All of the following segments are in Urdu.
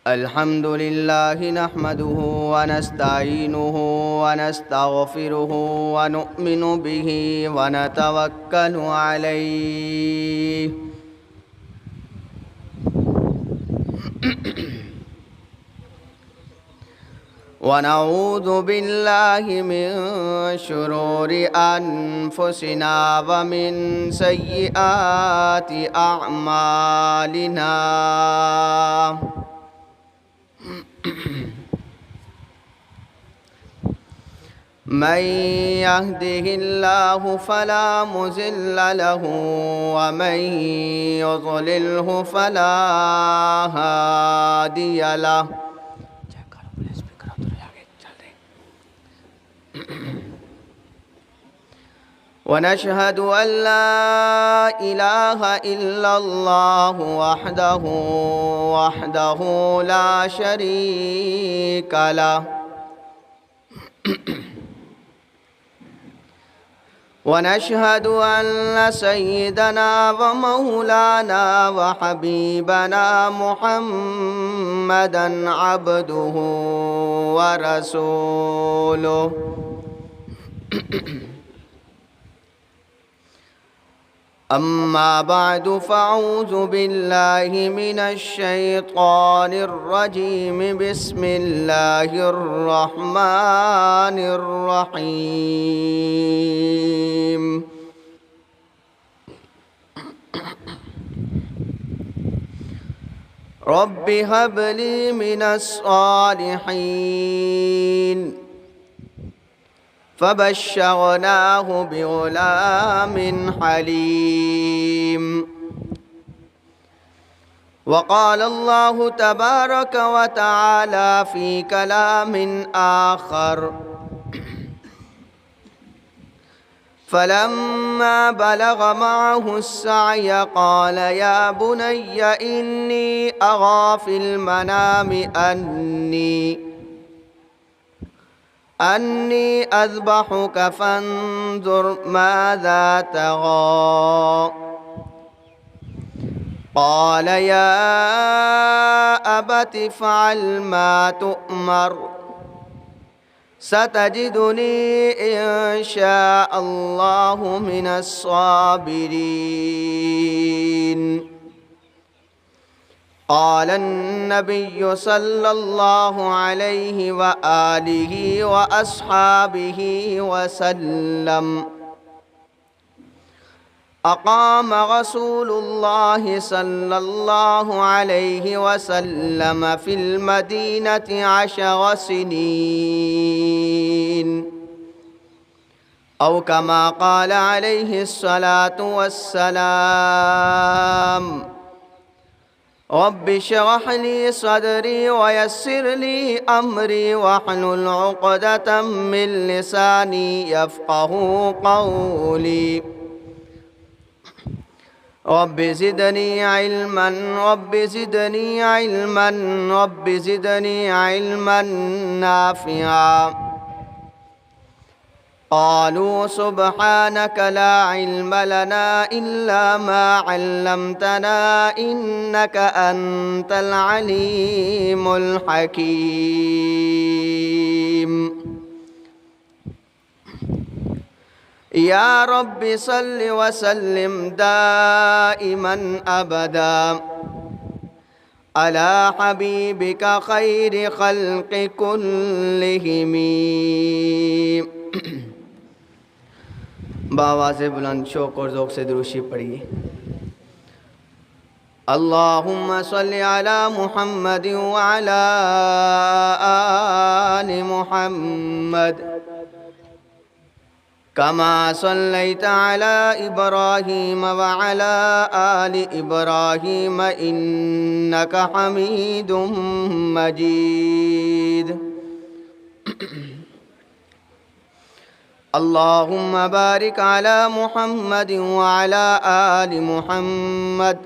الحمد لله نحمده ونستعينه ونستغفره ونؤمن به ونتوكل عليه ونعوذ بالله من شرور أنفسنا ومن سيئات أعمالنا من يهده الله فلا مضل له ومن يضلله فلا هادي له ونشهد أن لا إله إلا الله وحده لا شريك له ونشهد أن سيدنا ومولانا وحبيبنا محمدًا عبده ورسوله أما بعد فأعوذ بالله من الشيطان الرجيم بسم الله الرحمن الرحيم رب هب لي من الصالحين فبشرناه بغلام حليم وقال الله تبارك وتعالى في كلام آخر فلما بلغ معه السعي قال يا بني إني أرى في المنام أني أذبحك فانظر ماذا ترى قال يا أبت افعل ما تؤمر ستجدني إن شاء الله من الصابرين قال النبي صلى الله عليه وآله وأصحابه وسلم أقام رسول الله صلى الله عليه وسلم في المدينة 10 سنين أو كما قال عليه الصلاة والسلام رب اشرح لي صدري ويسر لي أمري واحلل عقدة من لساني يفقه قولي رب زدني علما رب زدني علما رب زدني علما نافعا قالوا سبحانك لا علم لنا إلا ما علمتنا إنك أنت العليم الحكيم يا رب صل وسلم دائما أبدا على حبيبك خير خلق كلهم بآواز بلند شوق اور ذوق سے درود شریف پڑھیے اللهم صل على محمد وعلى آل محمد كما صليت على إبراهيم وعلى آل إبراهيم إنك حميد مجيد اللهم بارك على محمد وعلى آل محمد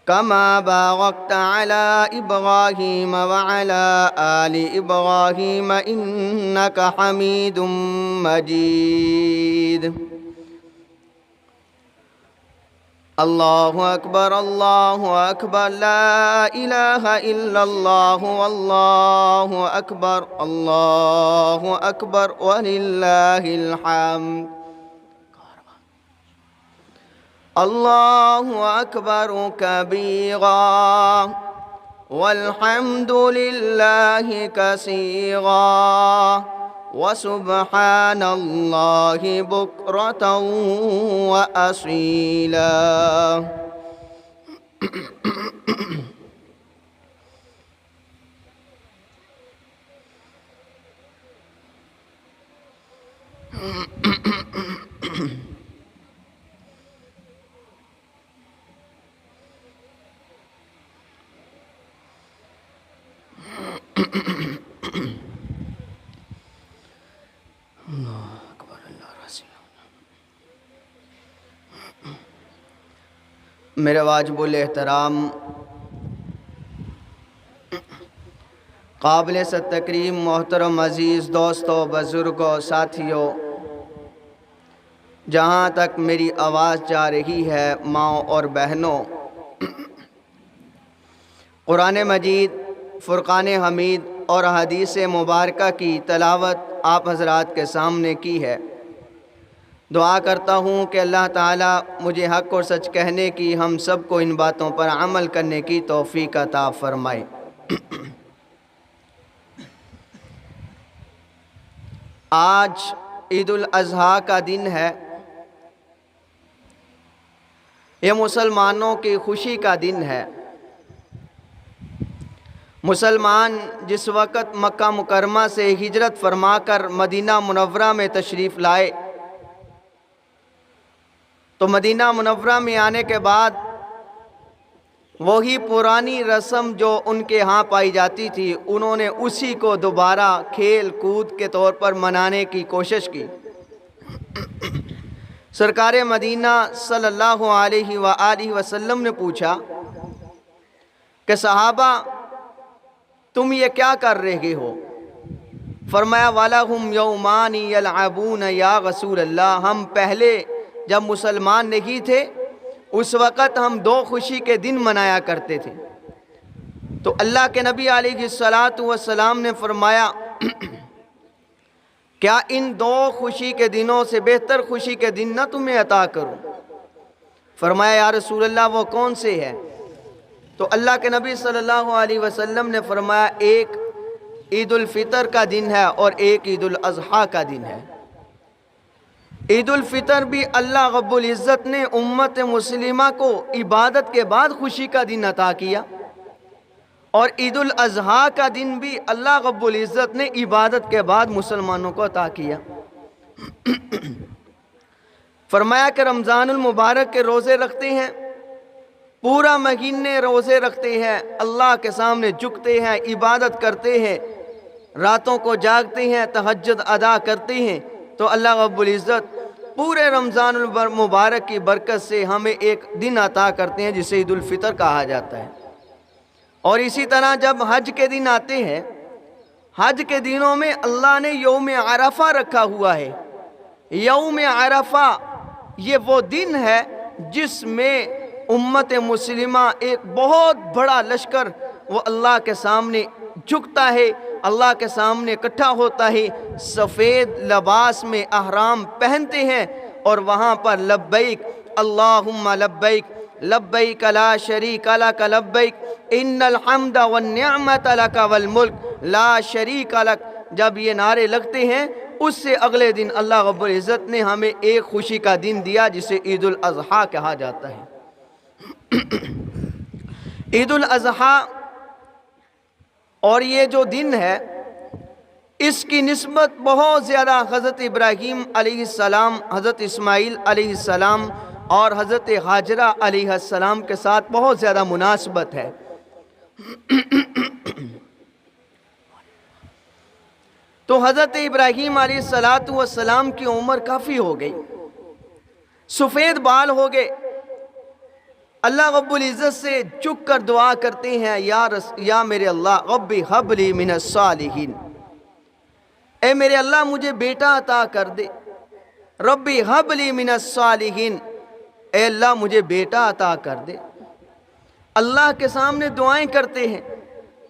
كما باركت على إبراهيم وعلى آل إبراهيم إنك حميد مجيد اللہ اکبر لا الہ الا اللہ واللہ اکبر وللہ الحمد اللہ اکبر کبیرا والحمد للہ کثیرا وسبحان اللہ بکرۃ وأصیلا۔ میرے واجب الاحترام قابل تکریم محترم عزیز دوستوں، بزرگوں، ساتھیوں، جہاں تک میری آواز جا رہی ہے ماؤں اور بہنوں، قرآن مجید، فرقان حمید اور حدیث مبارکہ کی تلاوت آپ حضرات کے سامنے کی ہے۔ دعا کرتا ہوں کہ اللہ تعالیٰ مجھے حق اور سچ کہنے کی، ہم سب کو ان باتوں پر عمل کرنے کی توفیق عطا فرمائے۔ آج عید الاضحیٰ کا دن ہے۔ یہ مسلمانوں کی خوشی کا دن ہے۔ مسلمان جس وقت مکہ مکرمہ سے ہجرت فرما کر مدینہ منورہ میں تشریف لائے تو مدینہ منورہ میں آنے کے بعد وہی پرانی رسم جو ان کے ہاں پائی جاتی تھی، انہوں نے اسی کو دوبارہ کھیل کود کے طور پر منانے کی کوشش کی۔ سرکار مدینہ صلی اللہ علیہ وآلہ وسلم نے پوچھا کہ صحابہ تم یہ کیا کر رہے ہو؟ فرمایا وَلَهُمْ يَوْمَانِ يَلْعَبُونَ یا رسول اللہ، ہم پہلے جب مسلمان نہیں تھے اس وقت ہم دو خوشی کے دن منایا کرتے تھے۔ تو اللہ کے نبی علیہ السلام نے فرمایا کیا ان دو خوشی کے دنوں سے بہتر خوشی کے دن نہ تمہیں عطا کروں؟ فرمایا یا رسول اللہ وہ کون سے ہیں؟ تو اللہ کے نبی صلی اللہ علیہ وسلم نے فرمایا ایک عید الفطر کا دن ہے اور ایک عید الاضحیٰ کا دن ہے۔ عید الفطر بھی اللہ رب العزت نے امت مسلمہ کو عبادت کے بعد خوشی کا دن عطا کیا، اور عید الاضحیٰ کا دن بھی اللہ رب العزت نے عبادت کے بعد مسلمانوں کو عطا کیا۔ فرمایا کہ رمضان المبارک کے روزے رکھتے ہیں، پورا مہینے روزے رکھتے ہیں، اللہ کے سامنے جھکتے ہیں، عبادت کرتے ہیں، راتوں کو جاگتے ہیں، تہجد ادا کرتے ہیں، تو اللہ رب العزت پورے رمضان المبارک کی برکت سے ہمیں ایک دن عطا کرتے ہیں جسے عید الفطر کہا جاتا ہے۔ اور اسی طرح جب حج کے دن آتے ہیں، حج کے دنوں میں اللہ نے یوم عرفہ رکھا ہوا ہے۔ یوم عرفہ یہ وہ دن ہے جس میں امت مسلمہ ایک بہت بڑا لشکر وہ اللہ کے سامنے جھکتا ہے، اللہ کے سامنے اکٹھا ہوتا ہے، سفید لباس میں احرام پہنتے ہیں اور وہاں پر لبیک اللہم لبیک لبیک لا شریک لک لبیک ان الحمد والنعمت لک والملک لا شریک لک، جب یہ نعرے لگتے ہیں اس سے اگلے دن اللہ رب العزت نے ہمیں ایک خوشی کا دن دیا جسے عید الاضحیٰ کہا جاتا ہے۔ عید الاضحیٰ اور یہ جو دن ہے اس کی نسبت بہت زیادہ حضرت ابراہیم علیہ السلام، حضرت اسماعیل علیہ السلام اور حضرت ہاجرہ علیہ السلام کے ساتھ بہت زیادہ مناسبت ہے۔ تو حضرت ابراہیم علیہ السلام کی عمر کافی ہو گئی، سفید بال ہو گئے، اللہ رب العزت سے جھک کر دعا کرتے ہیں یا میرے اللہ رب ہب لی من الصالحین، اے میرے اللہ مجھے بیٹا عطا کر دے، رب ہب لی من الصالحین، اے اللہ مجھے بیٹا عطا کر دے۔ اللہ کے سامنے دعائیں کرتے ہیں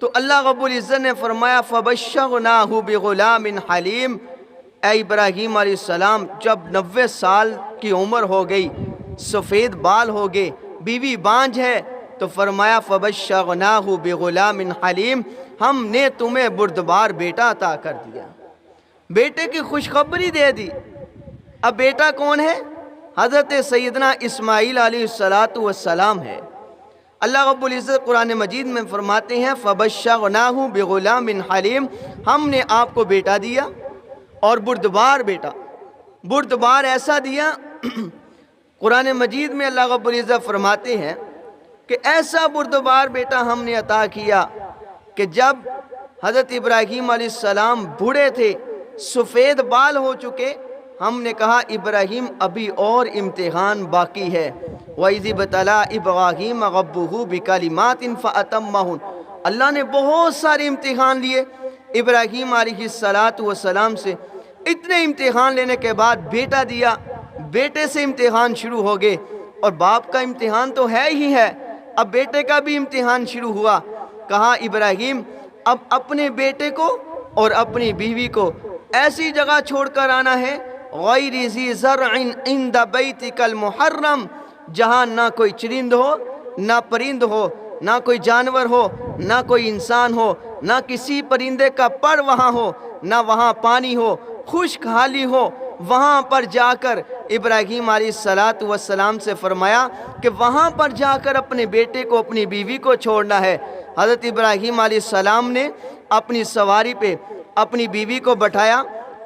تو اللہ رب العزت نے فرمایا فَبَشَّرْنَاهُ بِغُلَامٍ حَلِيمٍ۔ اے ابراہیم علیہ السلام جب 90 سال کی عمر ہو گئی، سفید بال ہو گئے، بیوی بانجھ ہے، تو فرمایا فَبَشَّرْنَاهُ بِغُلَامٍ حَلِيمٍ، ہم نے تمہیں بردبار بیٹا عطا کر دیا، بیٹے کی خوشخبری دے دی۔ اب بیٹا کون ہے؟ حضرت سیدنا اسماعیل علیہ السلام ہے۔ اللہ رب العزت قرآن مجید میں فرماتے ہیں فَبَشَّرْنَاهُ بِغُلَامٍ حَلِيمٍ، ہم نے آپ کو بیٹا دیا اور بردبار بیٹا، بردبار ایسا دیا قرآن مجید میں اللہ رب العزت فرماتے ہیں کہ ایسا بردبار بیٹا ہم نے عطا کیا کہ جب حضرت ابراہیم علیہ السلام بوڑھے تھے، سفید بال ہو چکے، ہم نے کہا ابراہیم ابھی اور امتحان باقی ہے۔ وَإِذِ ابْتَلَىٰ إِبْرَاهِيمَ رَبُّهُ بِكَلِمَاتٍ فَأَتَمَّهُنَّ، اللہ نے بہت سارے امتحان لیے ابراہیم علیہ السلام سے، اتنے امتحان لینے کے بعد بیٹا دیا، بیٹے سے امتحان شروع ہو گئے، اور باپ کا امتحان تو ہے ہی ہے، اب بیٹے کا بھی امتحان شروع ہوا۔ کہا ابراہیم اب اپنے بیٹے کو اور اپنی بیوی کو ایسی جگہ چھوڑ کر آنا ہے غیر ذی زرع عند بیتک المحرم، جہاں نہ کوئی چرند ہو، نہ پرند ہو، نہ کوئی جانور ہو، نہ کوئی انسان ہو، نہ کسی پرندے کا پر وہاں ہو، نہ وہاں پانی ہو، خشک حالی ہو۔ وہاں پر جا کر ابراہیم علیہ السلام سے فرمایا کہ وہاں پر جا کر اپنے بیٹے کو اپنی بیوی کو چھوڑنا ہے۔ حضرت ابراہیم علیہ السلام نے اپنی سواری پہ اپنی بیوی کو بٹھایا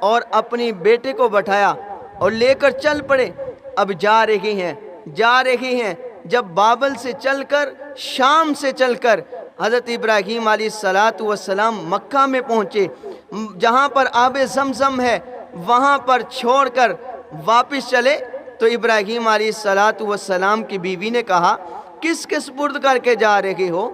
اور اپنی بیٹے کو بٹھایا اور لے کر چل پڑے۔ اب جا رہے ہیں جب بابل سے چل کر، شام سے چل کر حضرت ابراہیم علیہ السلام مکہ میں پہنچے، جہاں پر آب زمزم ہے وہاں پر چھوڑ کر واپس چلے تو ابراہیم علیہ السلام کی بیوی نے کہا کس کے سپرد کر کے جا رہے ہو؟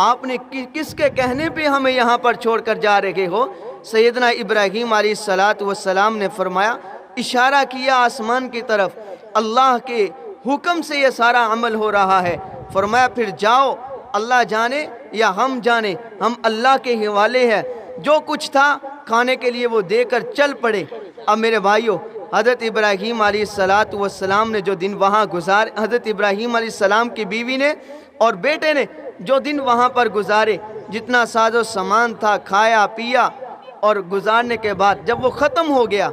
آپ نے کس کے کہنے پہ ہمیں یہاں پر چھوڑ کر جا رہے ہو؟ سیدنا ابراہیم علیہ السلام نے فرمایا، اشارہ کیا آسمان کی طرف، اللہ کے حکم سے یہ سارا عمل ہو رہا ہے۔ فرمایا پھر جاؤ، اللہ جانے یا ہم جانے، ہم اللہ کے حوالے ہیں، جو کچھ تھا کھانے کے لیے وہ دے کر چل پڑے۔ اب میرے بھائیوں، حضرت ابراہیم علیہ السلام نے جو دن وہاں گزارے، حضرت ابراہیم علیہ السلام کی بیوی نے اور بیٹے نے جو دن وہاں پر گزارے، جتنا ساز و سامان تھا کھایا پیا، اور گزارنے کے بعد جب وہ ختم ہو گیا،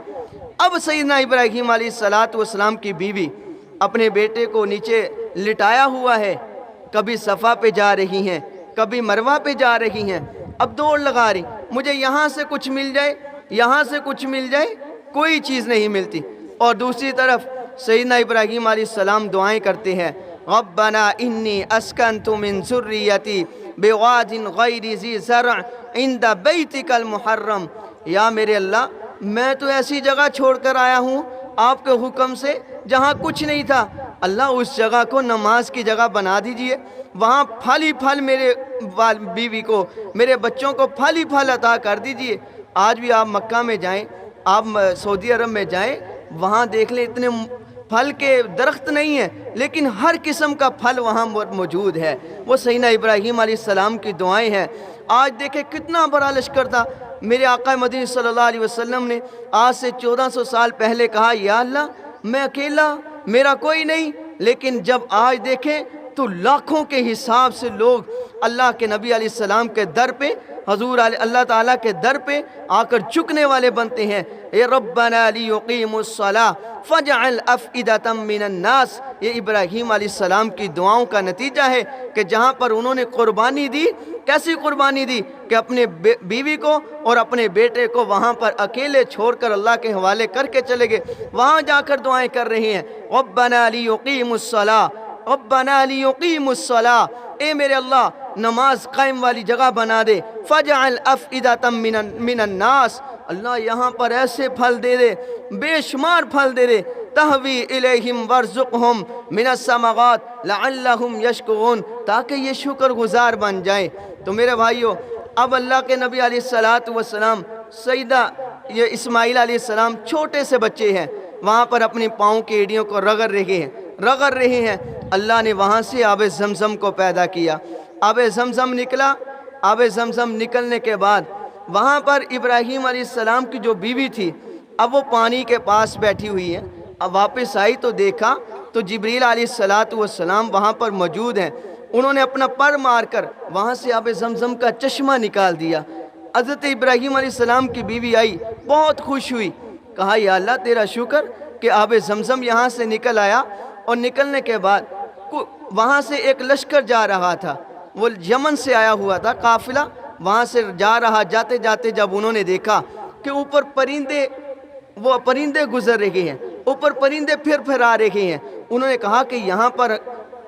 اب سیدنا ابراہیم علیہ السلام کی بیوی اپنے بیٹے کو نیچے لٹایا ہوا ہے، کبھی صفا پہ جا رہی ہیں، کبھی مروہ پہ جا رہی ہیں، اب دوڑ لگا رہی، مجھے یہاں سے کچھ مل جائے، یہاں سے کچھ مل جائے، کوئی چیز نہیں ملتی۔ اور دوسری طرف سیدنا ابراہیم علیہ السلام دعائیں کرتے ہیں، ربنا انی اسکنت من ذریتی بواد غیر ذی زرع عند بیتک المحرم، یا میرے اللہ میں تو ایسی جگہ چھوڑ کر آیا ہوں آپ کے حکم سے جہاں کچھ نہیں تھا، اللہ اس جگہ کو نماز کی جگہ بنا دیجئے، وہاں پھل ہی پھل میرے بیوی کو، میرے بچوں کو پھل ہی پھل عطا کر دیجئے۔ آج بھی آپ مکہ میں جائیں، آپ سعودی عرب میں جائیں، وہاں دیکھ لیں اتنے پھل کے درخت نہیں ہیں لیکن ہر قسم کا پھل وہاں موجود ہے۔ وہ سیدنا ابراہیم علیہ السلام کی دعائیں ہیں۔ آج دیکھیں کتنا بڑا لشکر تھا، میرے آقا مدنی صلی اللہ علیہ وسلم نے آج سے 1400 سال پہلے کہا یا اللہ میں اکیلا، میرا کوئی نہیں، لیکن جب آج دیکھیں تو لاکھوں کے حساب سے لوگ اللہ کے نبی علیہ السلام کے در پہ، حضور اللہ تعالیٰ کے در پہ آ کر جھکنے والے بنتے ہیں۔ اے ربنا لیقیموا الصلاۃ فاجعل افئدۃ من الناس، یہ ابراہیم علیہ السلام کی دعاؤں کا نتیجہ ہے کہ جہاں پر انہوں نے قربانی دی، کیسی قربانی دی کہ اپنے بیوی کو اور اپنے بیٹے کو وہاں پر اکیلے چھوڑ کر اللہ کے حوالے کر کے چلے گئے، وہاں جا کر دعائیں کر رہے ہیں، ربنا لیقیموا الصلاۃ ربنا لیقیموا الصلاۃ، اے میرے اللہ نماز قائم والی جگہ بنا دے، فجعل افئدۃ من الناس، اللہ یہاں پر ایسے پھل دے دے، بے شمار پھل دے دے، تہوی الیہم وارزقہم من الثمرات لعلہم یشکرون، تاکہ یہ شکر گزار بن جائیں۔ تو میرے بھائیوں، اب اللہ کے نبی علیہ السلام سیدہ یہ اسماعیل علیہ السلام چھوٹے سے بچے ہیں، وہاں پر اپنی پاؤں کی ایڑیوں کو رگڑ رہے ہیں، رگڑ رہے ہیں، اللہ نے وہاں سے آب زمزم کو پیدا کیا۔ آب زمزم نکلا۔ آب زمزم نکلنے کے بعد وہاں پر ابراہیم علیہ السلام کی جو بیوی تھی اب وہ پانی کے پاس بیٹھی ہوئی ہے۔ اب واپس آئی تو دیکھا تو جبریل علیہ السلام وہاں پر موجود ہیں۔ انہوں نے اپنا پر مار کر وہاں سے آب زمزم کا چشمہ نکال دیا۔ حضرت ابراہیم علیہ السلام کی بیوی آئی، بہت خوش ہوئی، کہا یا اللہ تیرا شکر کہ آب زمزم یہاں سے نکل آیا۔ اور نکلنے کے بعد وہاں سے ایک لشکر جا رہا تھا، وہ یمن سے آیا ہوا تھا قافلہ، وہاں سے جا رہا، جاتے جاتے جب انہوں نے دیکھا کہ اوپر پرندے گزر رہے ہیں، اوپر پرندے پھر آ رہے ہیں، انہوں نے کہا کہ یہاں پر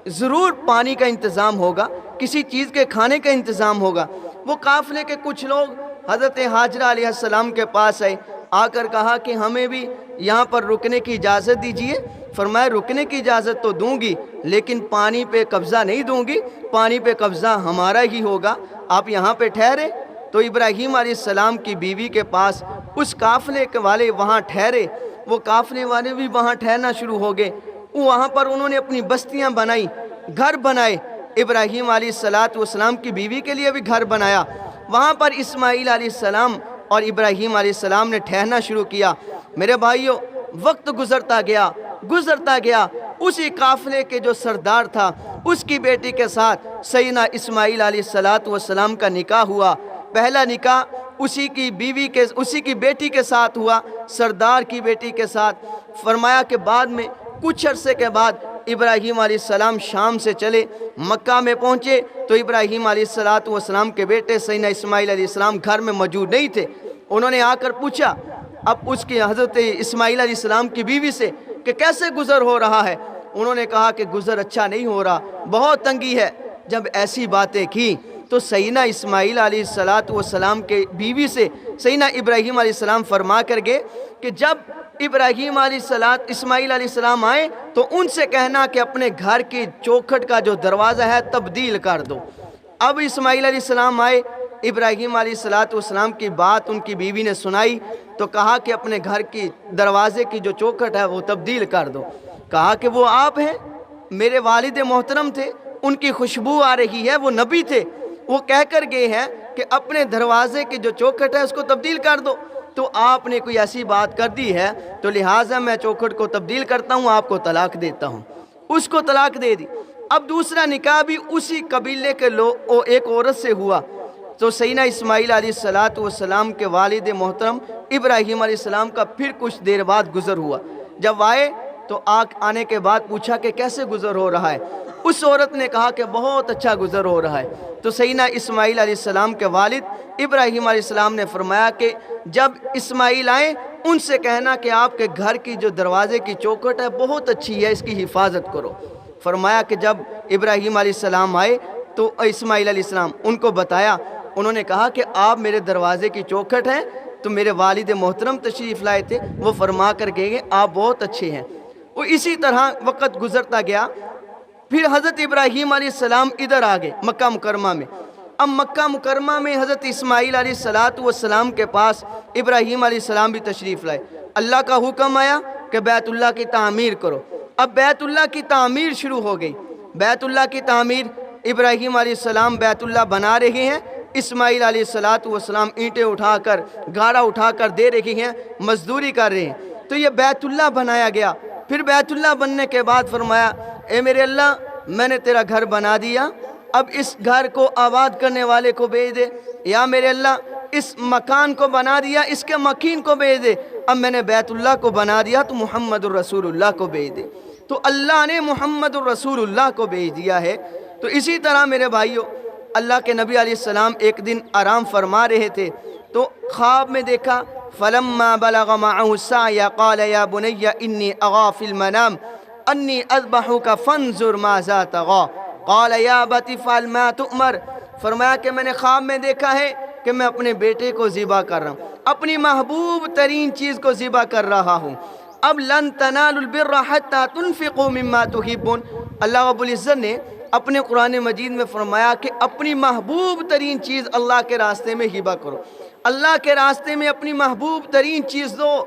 ضرور پانی کا انتظام ہوگا، کسی چیز کے کھانے کا انتظام ہوگا۔ وہ قافلے کے کچھ لوگ حضرت حاجرہ علیہ السلام کے پاس آئے، آ کر کہا کہ ہمیں بھی یہاں پر رکنے کی اجازت دیجیے۔ فرمایا رکنے کی اجازت تو دوں گی لیکن پانی پہ قبضہ نہیں دوں گی، پانی پہ قبضہ ہمارا ہی ہوگا، آپ یہاں پہ ٹھہرے۔ تو ابراہیم علیہ السلام کی بیوی کے پاس اس قافلے والے وہاں ٹھہرے، وہ قافلے والے بھی وہاں ٹھہرنا شروع ہو گئے۔ وہاں پر انہوں نے اپنی بستیاں بنائی، گھر بنائے۔ ابراہیم علیہ السلام کی بیوی کے لیے بھی گھر بنایا۔ وہاں پر اسماعیل علیہ السلام اور ابراہیم علیہ السلام نے ٹھہرنا شروع کیا۔ میرے بھائیوں، وقت گزرتا گیا، اسی قافلے کے جو سردار تھا اس کی بیٹی کے ساتھ سیدنا اسماعیل علیہ السلام کا نکاح ہوا۔ پہلا نکاح اسی کی بیٹی کے ساتھ ہوا، سردار کی بیٹی کے ساتھ۔ فرمایا کہ بعد میں کچھ عرصے کے بعد ابراہیم علیہ السلام شام سے چلے، مکہ میں پہنچے تو ابراہیم علیہ السلام کے بیٹے سیدنا اسماعیل علیہ السلام گھر میں موجود نہیں تھے۔ انہوں نے آ کر پوچھا اب اس کی حضرت اسماعیل علیہ السلام کی بیوی سے کہ کیسے گزر ہو رہا ہے؟ انہوں نے کہا کہ گزر اچھا نہیں ہو رہا، بہت تنگی ہے۔ جب ایسی باتیں کی تو سیدنا اسماعیل علیہ السلام کے بیوی سے سیدنا ابراہیم علیہ السلام فرما کر گئے کہ جب اسماعیل علیہ السلام آئے تو ان سے کہنا کہ اپنے گھر کی چوکھٹ کا جو دروازہ ہے تبدیل کر دو۔ اب اسماعیل علیہ السلام آئے، ابراہیم علیہ السلام کی بات ان کی بیوی نے سنائی تو کہا کہ اپنے گھر کی دروازے کی جو چوکھٹ ہے وہ تبدیل کر دو۔ کہا کہ وہ آپ ہیں، میرے والد محترم تھے، ان کی خوشبو آ رہی ہے، وہ نبی تھے، وہ کہہ کر گئے ہیں کہ اپنے دروازے کی جو چوکھٹ ہے اس کو تبدیل کر دو، تو آپ نے کوئی ایسی بات کر دی ہے تو لہٰذا میں چوکھٹ کو تبدیل کرتا ہوں، آپ کو طلاق دیتا ہوں۔ اس کو طلاق دے دی۔ اب دوسرا نکاح بھی اسی قبیلے کے ایک عورت سے ہوا تو سیدنا اسماعیل علیہ السلام کے والد محترم ابراہیم علیہ السلام کا پھر کچھ دیر بعد گزر ہوا۔ جب آئے تو آنے کے بعد پوچھا کہ کیسے گزر ہو رہا ہے؟ اس عورت نے کہا کہ بہت اچھا گزر ہو رہا ہے۔ تو سیدنا اسماعیل علیہ السلام کے والد ابراہیم علیہ السلام نے فرمایا کہ جب اسماعیل آئیں ان سے کہنا کہ آپ کے گھر کی جو دروازے کی چوکھٹ ہے بہت اچھی ہے، اس کی حفاظت کرو۔ فرمایا کہ جب ابراہیم علیہ السلام آئے تو اسماعیل علیہ السلام ان کو بتایا، انہوں نے کہا کہ آپ میرے دروازے کی چوکھٹ ہیں تو میرے والد محترم تشریف لائے تھے، وہ فرما کر گئے آپ بہت اچھے ہیں۔ وہ اسی طرح وقت گزرتا گیا۔ پھر حضرت ابراہیم علیہ السلام ادھر آ گئے مکہ مکرمہ میں۔ اب مکہ مکرمہ میں حضرت اسماعیل علیہ السلام کے پاس ابراہیم علیہ السلام بھی تشریف لائے۔ اللہ کا حکم آیا کہ بیت اللہ کی تعمیر کرو۔ اب بیت اللہ کی تعمیر شروع ہو گئی۔ بیت اللہ کی تعمیر، ابراہیم علیہ السلام بیت اللہ بنا رہے ہیں، اسماعیل علیہ السلام اینٹیں اٹھا کر گارا اٹھا کر دے رہے ہیں، مزدوری کر رہے ہیں۔ تو یہ بیت اللہ بنایا گیا۔ پھر بیت اللہ بننے کے بعد فرمایا اے میرے اللہ میں نے تیرا گھر بنا دیا، اب اس گھر کو آباد کرنے والے کو بھیج دے۔ یا میرے اللہ اس مکان کو بنا دیا، اس کے مکین کو بھیج دے۔ اب میں نے بیت اللہ کو بنا دیا تو محمد الرسول اللہ کو بھیج دے۔ تو اللہ نے محمد الرسول اللہ کو بھیج دیا ہے۔ تو اسی طرح میرے بھائیوں، اللہ کے نبی علیہ السلام ایک دن آرام فرما رہے تھے تو خواب میں دیکھا فلما بلغ معه السعي قال يا بني اني اغى في المنام اني اذبحك فانظر ماذا ترى قال يا ابت افعل ما تؤمر۔ فرمایا کہ میں نے خواب میں دیکھا ہے کہ میں اپنے بیٹے کو ذبح کر رہا ہوں، اپنی محبوب ترین چیز کو ذبح کر رہا ہوں۔ اب لن تنالوا البر حتى تنفقوا مما تحبون، اللہ رب العزت نے اپنے قرآن مجید میں فرمایا کہ اپنی محبوب ترین چیز اللہ کے راستے میں ہبہ کرو، اللہ کے راستے میں اپنی محبوب ترین چیز دو۔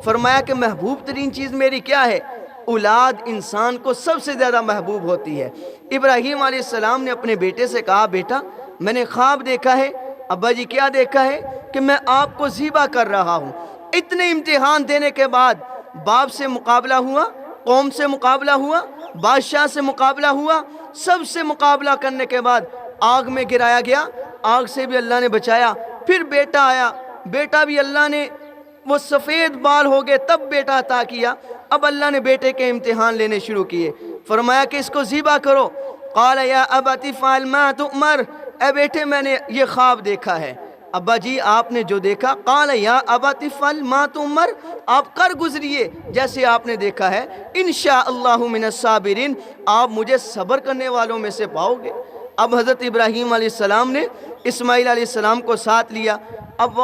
فرمایا کہ محبوب ترین چیز میری کیا ہے؟ اولاد انسان کو سب سے زیادہ محبوب ہوتی ہے۔ ابراہیم علیہ السلام نے اپنے بیٹے سے کہا بیٹا میں نے خواب دیکھا ہے۔ ابا جی کیا دیکھا ہے؟ کہ میں آپ کو ذبح کر رہا ہوں۔ اتنے امتحان دینے کے بعد باپ سے مقابلہ ہوا، قوم سے مقابلہ ہوا، بادشاہ سے مقابلہ ہوا، سب سے مقابلہ کرنے کے بعد آگ میں گرایا گیا، آگ سے بھی اللہ نے بچایا۔ پھر بیٹا آیا، بیٹا بھی اللہ نے وہ سفید بال ہو گئے تب بیٹا عطا کیا۔ اب اللہ نے بیٹے کے امتحان لینے شروع کیے، فرمایا کہ اس کو ذبح کرو۔ قال یا ابت افعل ما تؤمر، اے بیٹے میں نے یہ خواب دیکھا ہے۔ ابا جی آپ نے جو دیکھا، قال یا ابت افعل ما تؤمر، آپ کر گزریے جیسے آپ نے دیکھا ہے، انشاءاللہ من الصابرین، آپ مجھے صبر کرنے والوں میں سے پاؤ گے۔ اب حضرت ابراہیم علیہ السلام نے اسماعیل علیہ السلام کو ساتھ لیا۔ اب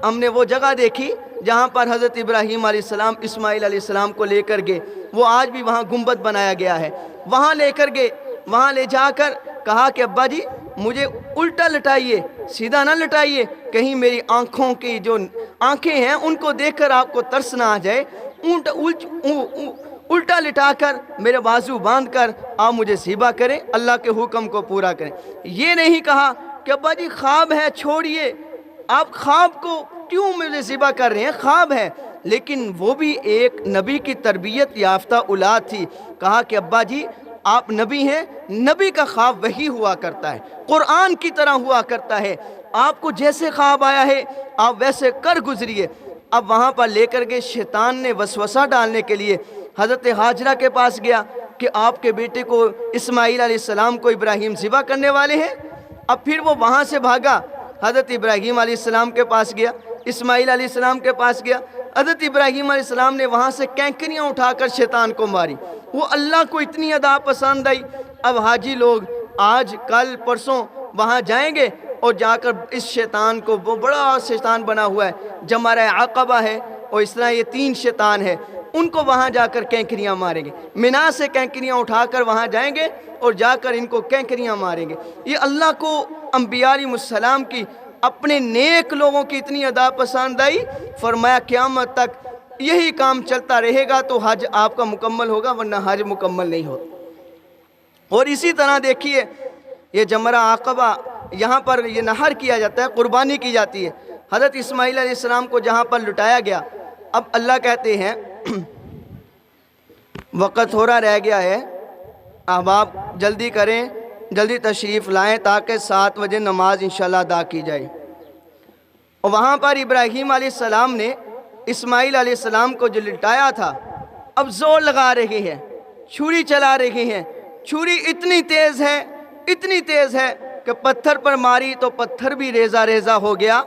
ہم نے وہ جگہ دیکھی جہاں پر حضرت ابراہیم علیہ السلام اسماعیل علیہ السلام کو لے کر گئے، وہ آج بھی وہاں گنبد بنایا گیا ہے، وہاں لے کر گئے۔ وہاں لے جا کر کہا کہ ابا جی مجھے الٹا لٹائیے، سیدھا نہ لٹائیے، کہیں میری آنکھوں کی جو آنکھیں ہیں ان کو دیکھ کر آپ کو ترس نہ آ جائے، الٹا لٹا کر میرے بازو باندھ کر آپ مجھے ذبح کریں، اللہ کے حکم کو پورا کریں۔ یہ نہیں کہا کہ ابا جی خواب ہے چھوڑیے، آپ خواب کو کیوں مجھے ذبح کر رہے ہیں، خواب ہے۔ لیکن وہ بھی ایک نبی کی تربیت یافتہ اولاد تھی۔ کہا کہ ابا جی آپ نبی ہیں، نبی کا خواب وہی ہوا کرتا ہے، قرآن کی طرح ہوا کرتا ہے، آپ کو جیسے خواب آیا ہے آپ ویسے کر گزریے۔ اب وہاں پر لے کر کے شیطان نے وسوسہ ڈالنے کے لیے حضرت ہاجرہ کے پاس گیا کہ آپ کے بیٹے کو اسماعیل علیہ السلام کو ابراہیم ذبح کرنے والے ہیں۔ اب پھر وہ وہاں سے بھاگا، حضرت ابراہیم علیہ السلام کے پاس گیا، اسماعیل علیہ السلام کے پاس گیا۔ حضرت ابراہیم علیہ السلام نے وہاں سے کینکریاں اٹھا کر شیطان کو ماری، وہ اللہ کو اتنی ادا پسند آئی۔ اب حاجی لوگ آج کل پرسوں وہاں جائیں گے اور جا کر اس شیطان کو، وہ بڑا شیطان بنا ہوا ہے، جمرہ عقبہ ہے اور اس طرح یہ 3 شیطان ہے، ان کو وہاں جا کر کینکریاں ماریں گے، مینا سے کینکریاں اٹھا کر وہاں جائیں گے اور جا کر ان کو کینکریاں ماریں گے۔ یہ اللہ کو انبیاء علیہ السلام کی، اپنے نیک لوگوں کی اتنی ادا پسند آئی، فرمایا قیامت تک یہی کام چلتا رہے گا تو حج آپ کا مکمل ہوگا، ورنہ حج مکمل نہیں ہوتا۔ اور اسی طرح دیکھیے یہ جمرہ عقبہ، یہاں پر یہ نحر کیا جاتا ہے، قربانی کی جاتی ہے۔ حضرت اسماعیل علیہ السلام کو جہاں پر لٹایا گیا، اب اللہ کہتے ہیں وقت تھوڑا رہ گیا ہے، احباب جلدی کریں، جلدی تشریف لائیں تاکہ 7 بجے نماز انشاءاللہ ادا کی جائے۔ اور وہاں پر ابراہیم علیہ السلام نے اسماعیل علیہ السلام کو جو لٹایا تھا، اب زور لگا رہے ہیں، چھری چلا رہے ہیں، چھری اتنی تیز ہے کہ پتھر پر ماری تو پتھر بھی ریزہ ریزہ ہو گیا۔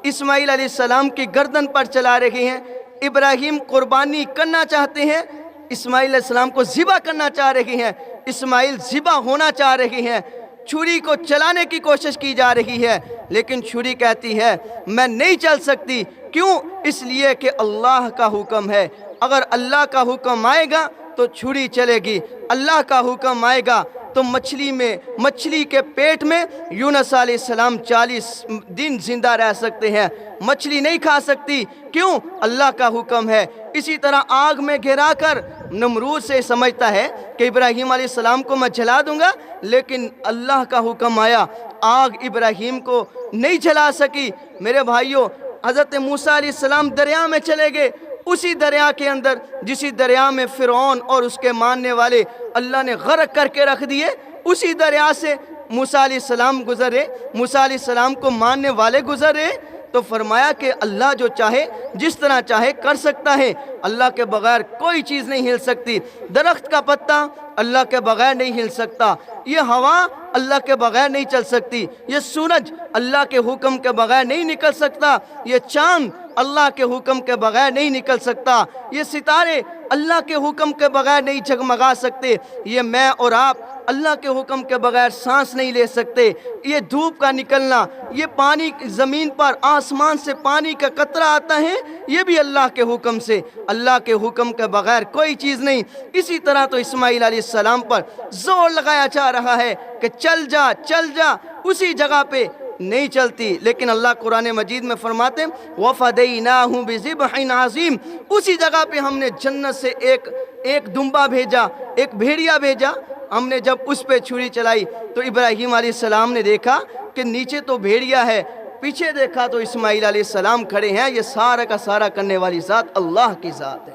اسماعیل علیہ السلام کی گردن پر چلا رہے ہیں، ابراہیم قربانی کرنا چاہتے ہیں، اسماعیل علیہ السلام کو ذبح کرنا چاہ رہے ہیں، اسماعیل ذبح ہونا چاہ رہے ہیں، چھری کو چلانے کی کوشش کی جا رہی ہے، لیکن چھری کہتی ہے میں نہیں چل سکتی۔ کیوں؟ اس لیے کہ اللہ کا حکم ہے، اگر اللہ کا حکم آئے گا تو چھری چلے گی، اللہ کا حکم آئے گا تو مچھلی کے پیٹ میں یونس علیہ السلام 40 دن زندہ رہ سکتے ہیں، مچھلی نہیں کھا سکتی، کیوں؟ اللہ کا حکم ہے۔ اسی طرح آگ میں گرا کر نمرود سے سمجھتا ہے کہ ابراہیم علیہ السلام کو میں جلا دوں گا، لیکن اللہ کا حکم آیا، آگ ابراہیم کو نہیں جلا سکی۔ میرے بھائیوں، حضرت موسیٰ علیہ السلام دریا میں چلے گئے، اسی دریا کے اندر جسی دریا میں فرعون اور اس کے ماننے والے اللہ نے غرق کر کے رکھ دیے، اسی دریا سے موسیٰ علیہ السلام گزرے، موسیٰ علیہ السلام کو ماننے والے گزرے، تو فرمایا کہ اللہ جو چاہے جس طرح چاہے کر سکتا ہے، اللہ کے بغیر کوئی چیز نہیں ہل سکتی۔ درخت کا پتا اللہ کے بغیر نہیں ہل سکتا، یہ ہوا اللہ کے بغیر نہیں چل سکتی، یہ سورج اللہ کے حکم کے بغیر نہیں نکل سکتا، یہ چاند اللہ کے حکم کے بغیر نہیں نکل سکتا، یہ ستارے اللہ کے حکم کے بغیر نہیں جگمگا سکتے، یہ میں اور آپ اللہ کے حکم کے بغیر سانس نہیں لے سکتے، یہ دھوپ کا نکلنا، یہ پانی زمین پر آسمان سے پانی کا قطرہ آتا ہے، یہ بھی اللہ کے حکم سے، اللہ کے حکم کے بغیر کوئی چیز نہیں۔ اسی طرح تو اسماعیل علیہ السلام پر زور لگایا جا رہا ہے کہ چل جا چل جا، اسی جگہ پہ نہیں چلتی، لیکن اللہ قرآن مجید میں فرماتے ہیں وَفَدَيْنَاهُ بِذِبْحٍ عَظِيمٍ، اسی جگہ پہ ہم نے جنت سے ایک ایک دمبا بھیجا، ایک بھیڑیا بھیجا. ہم نے جب اس پہ چھری چلائی تو ابراہیم علیہ السلام نے دیکھا کہ نیچے تو بھیڑیا ہے، پیچھے دیکھا تو اسماعیل علیہ السلام کھڑے ہیں. یہ سارا کا سارا کرنے والی ذات اللہ کی ذات ہے،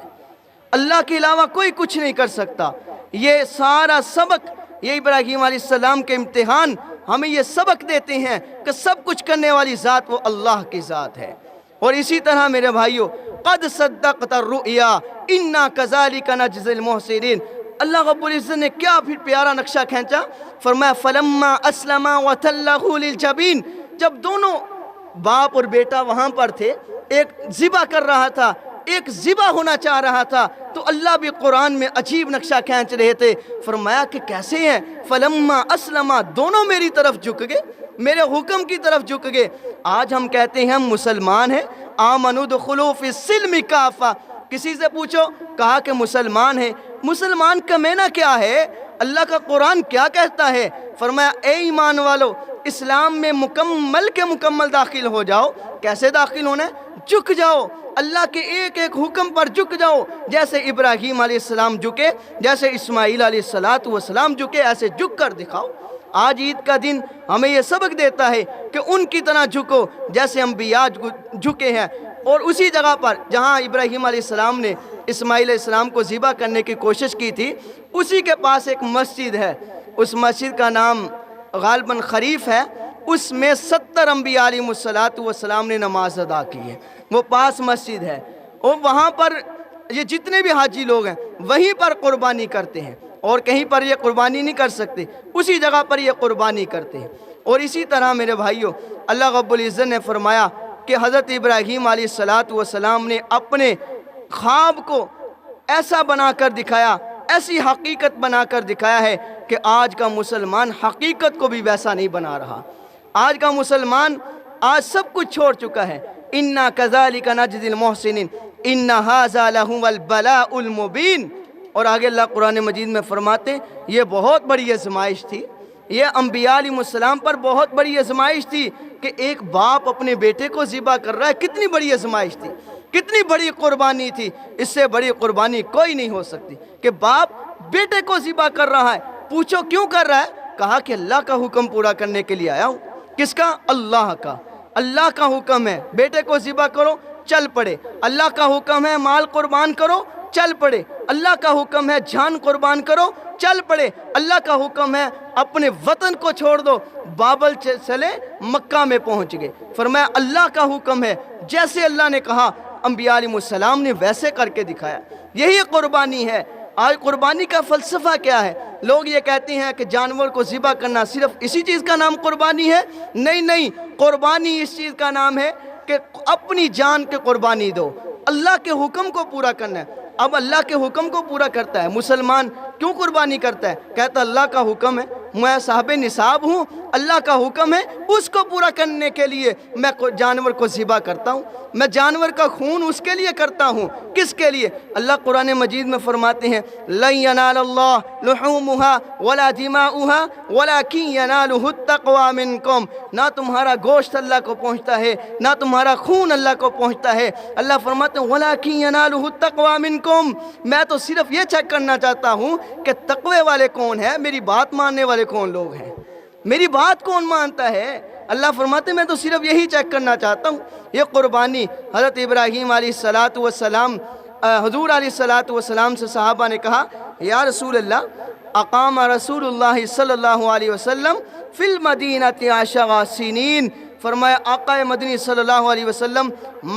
اللہ کے علاوہ کوئی کچھ نہیں کر سکتا. یہ سارا سبق، یہ ابراہیم علیہ السلام کے امتحان ہمیں یہ سبق دیتے ہیں کہ سب کچھ کرنے والی ذات وہ اللہ کی ذات ہے. اور اسی طرح میرے بھائیو، قد صدقت الرؤیا انا کذالک نجزی المحسنین. اللہ رب العزت نے کیا پھر پیارا نقشہ کھینچا. فرمایا فلما اسلما وتلہ للجبین. جب دونوں باپ اور بیٹا وہاں پر تھے، ایک ذبح کر رہا تھا، ایک ذبح ہونا چاہ رہا تھا، تو اللہ بھی قرآن میں عجیب نقشہ کھینچ رہے تھے. فرمایا کہ کیسے ہیں؟ فلما اسلما، دونوں میری طرف جھک گئے، میرے حکم کی طرف جھک گئے. آج ہم کہتے ہیں ہم مسلمان ہیں، آمنوا ادخلوا فی السلم کافہ. کسی سے پوچھو، کہا کہ مسلمان ہیں. مسلمان کا معنی کیا ہے؟ اللہ کا قرآن کیا کہتا ہے؟ فرمایا اے ایمان والو، اسلام میں مکمل کے مکمل داخل ہو جاؤ. کیسے داخل ہونا ہے؟ جھک جاؤ، اللہ کے ایک ایک حکم پر جھک جاؤ. جیسے ابراہیم علیہ السلام جھکے، جیسے اسماعیل علیہ السلام جھکے، ایسے جھک کر دکھاؤ. آج عید کا دن ہمیں یہ سبق دیتا ہے کہ ان کی طرح جھکو جیسے انبیاء جھکے ہیں. اور اسی جگہ پر جہاں ابراہیم علیہ السلام نے اسماعیل علیہ السلام کو ذبح کرنے کی کوشش کی تھی، اسی کے پاس ایک مسجد ہے. اس مسجد کا نام غالباً خریف ہے. اس میں 70 انبیاء علیہ السلام نے نماز ادا کی ہے. وہ پاس مسجد ہے، اور وہاں پر یہ جتنے بھی حاجی لوگ ہیں وہیں پر قربانی کرتے ہیں، اور کہیں پر یہ قربانی نہیں کر سکتے، اسی جگہ پر یہ قربانی کرتے ہیں. اور اسی طرح میرے بھائیوں، اللہ رب العزت نے فرمایا کہ حضرت ابراہیم علیہ السلام نے اپنے خواب کو ایسا بنا کر دکھایا، ایسی حقیقت بنا کر دکھایا ہے کہ آج کا مسلمان حقیقت کو بھی ویسا نہیں بنا رہا. آج کا مسلمان آج سب کچھ چھوڑ چکا ہے. اِنَّا كَذَلِكَ نَجْزِي الْمُحْسِنِينَ اِنَّ هَذَا لَهُوَ الْبَلَاءُ الْمُبِينُ. اور آگے اللہ قرآن مجید میں فرماتے ہیں یہ بہت بڑی آزمائش تھی، یہ انبیاء علیہ السلام پر بہت بڑی آزمائش تھی کہ ایک باپ اپنے بیٹے کو ذبح کر رہا ہے. کتنی بڑی آزمائش تھی، کتنی بڑی قربانی تھی. اس سے بڑی قربانی کوئی نہیں ہو سکتی کہ باپ بیٹے کو ذبح کر رہا ہے. پوچھو کیوں کر رہا ہے؟ کہا کہ اللہ کا حکم پورا کرنے کے لیے آیا ہوں. کس کا؟ اللہ کا. اللہ کا حکم ہے بیٹے کو ذبح کرو، چل پڑے. اللہ کا حکم ہے مال قربان کرو، چل پڑے. اللہ کا حکم ہے جان قربان کرو، چل پڑے. اللہ کا حکم ہے اپنے وطن کو چھوڑ دو، بابل چلے، مکہ میں پہنچ گئے. فرمایا اللہ کا حکم ہے، جیسے اللہ نے کہا انبیاء علیہ السلام نے ویسے کر کے دکھایا. یہی قربانی ہے. آج قربانی کا فلسفہ کیا ہے؟ لوگ یہ کہتے ہیں کہ جانور کو ذبح کرنا صرف اسی چیز کا نام قربانی ہے. نہیں، قربانی اس چیز کا نام ہے کہ اپنی جان کے قربانی دو، اللہ کے حکم کو پورا کرنا ہے. اب اللہ کے حکم کو پورا کرتا ہے مسلمان کیوں قربانی کرتا ہے؟ کہتا اللہ کا حکم ہے، میں صاحب نصاب ہوں، اللہ کا حکم ہے، اس کو پورا کرنے کے لیے میں جانور کو ذبح کرتا ہوں. میں جانور کا خون اس کے لیے کرتا ہوں. کس کے لیے؟ اللہ قرآن مجید میں فرماتے ہیں لَن يَنَالَ اللَّهُ لُحُومُهَا وَلَا دِمَاؤُهَا وَلَكِنْ يَنَالُهُ التَّقْوَى مِنْكُمْ. نہ تمہارا گوشت اللہ کو پہنچتا ہے، نہ تمہارا خون اللہ کو پہنچتا ہے. اللہ فرماتے ہیں وَلَكِنْ يَنَالُهُ التَّقْوَى مِنْكُمْ. میں تو صرف یہ چیک کرنا چاہتا ہوں کہ تقوی والے کون ہیں، میری بات ماننے والے کون لوگ ہیں، میری بات کون مانتا ہے. اللہ فرماتے ہیں میں تو صرف یہی چیک کرنا چاہتا ہوں. یہ قربانی حضرت ابراہیم علیہ السلام، حضور علیہ السلام سے صحابہ نے کہا یا رسول اللہ، اقام رسول اللہ صلی اللہ علیہ وسلم فی المدینۃ 10 سنین. فرمایا آقا مدنی صلی اللہ علیہ وسلم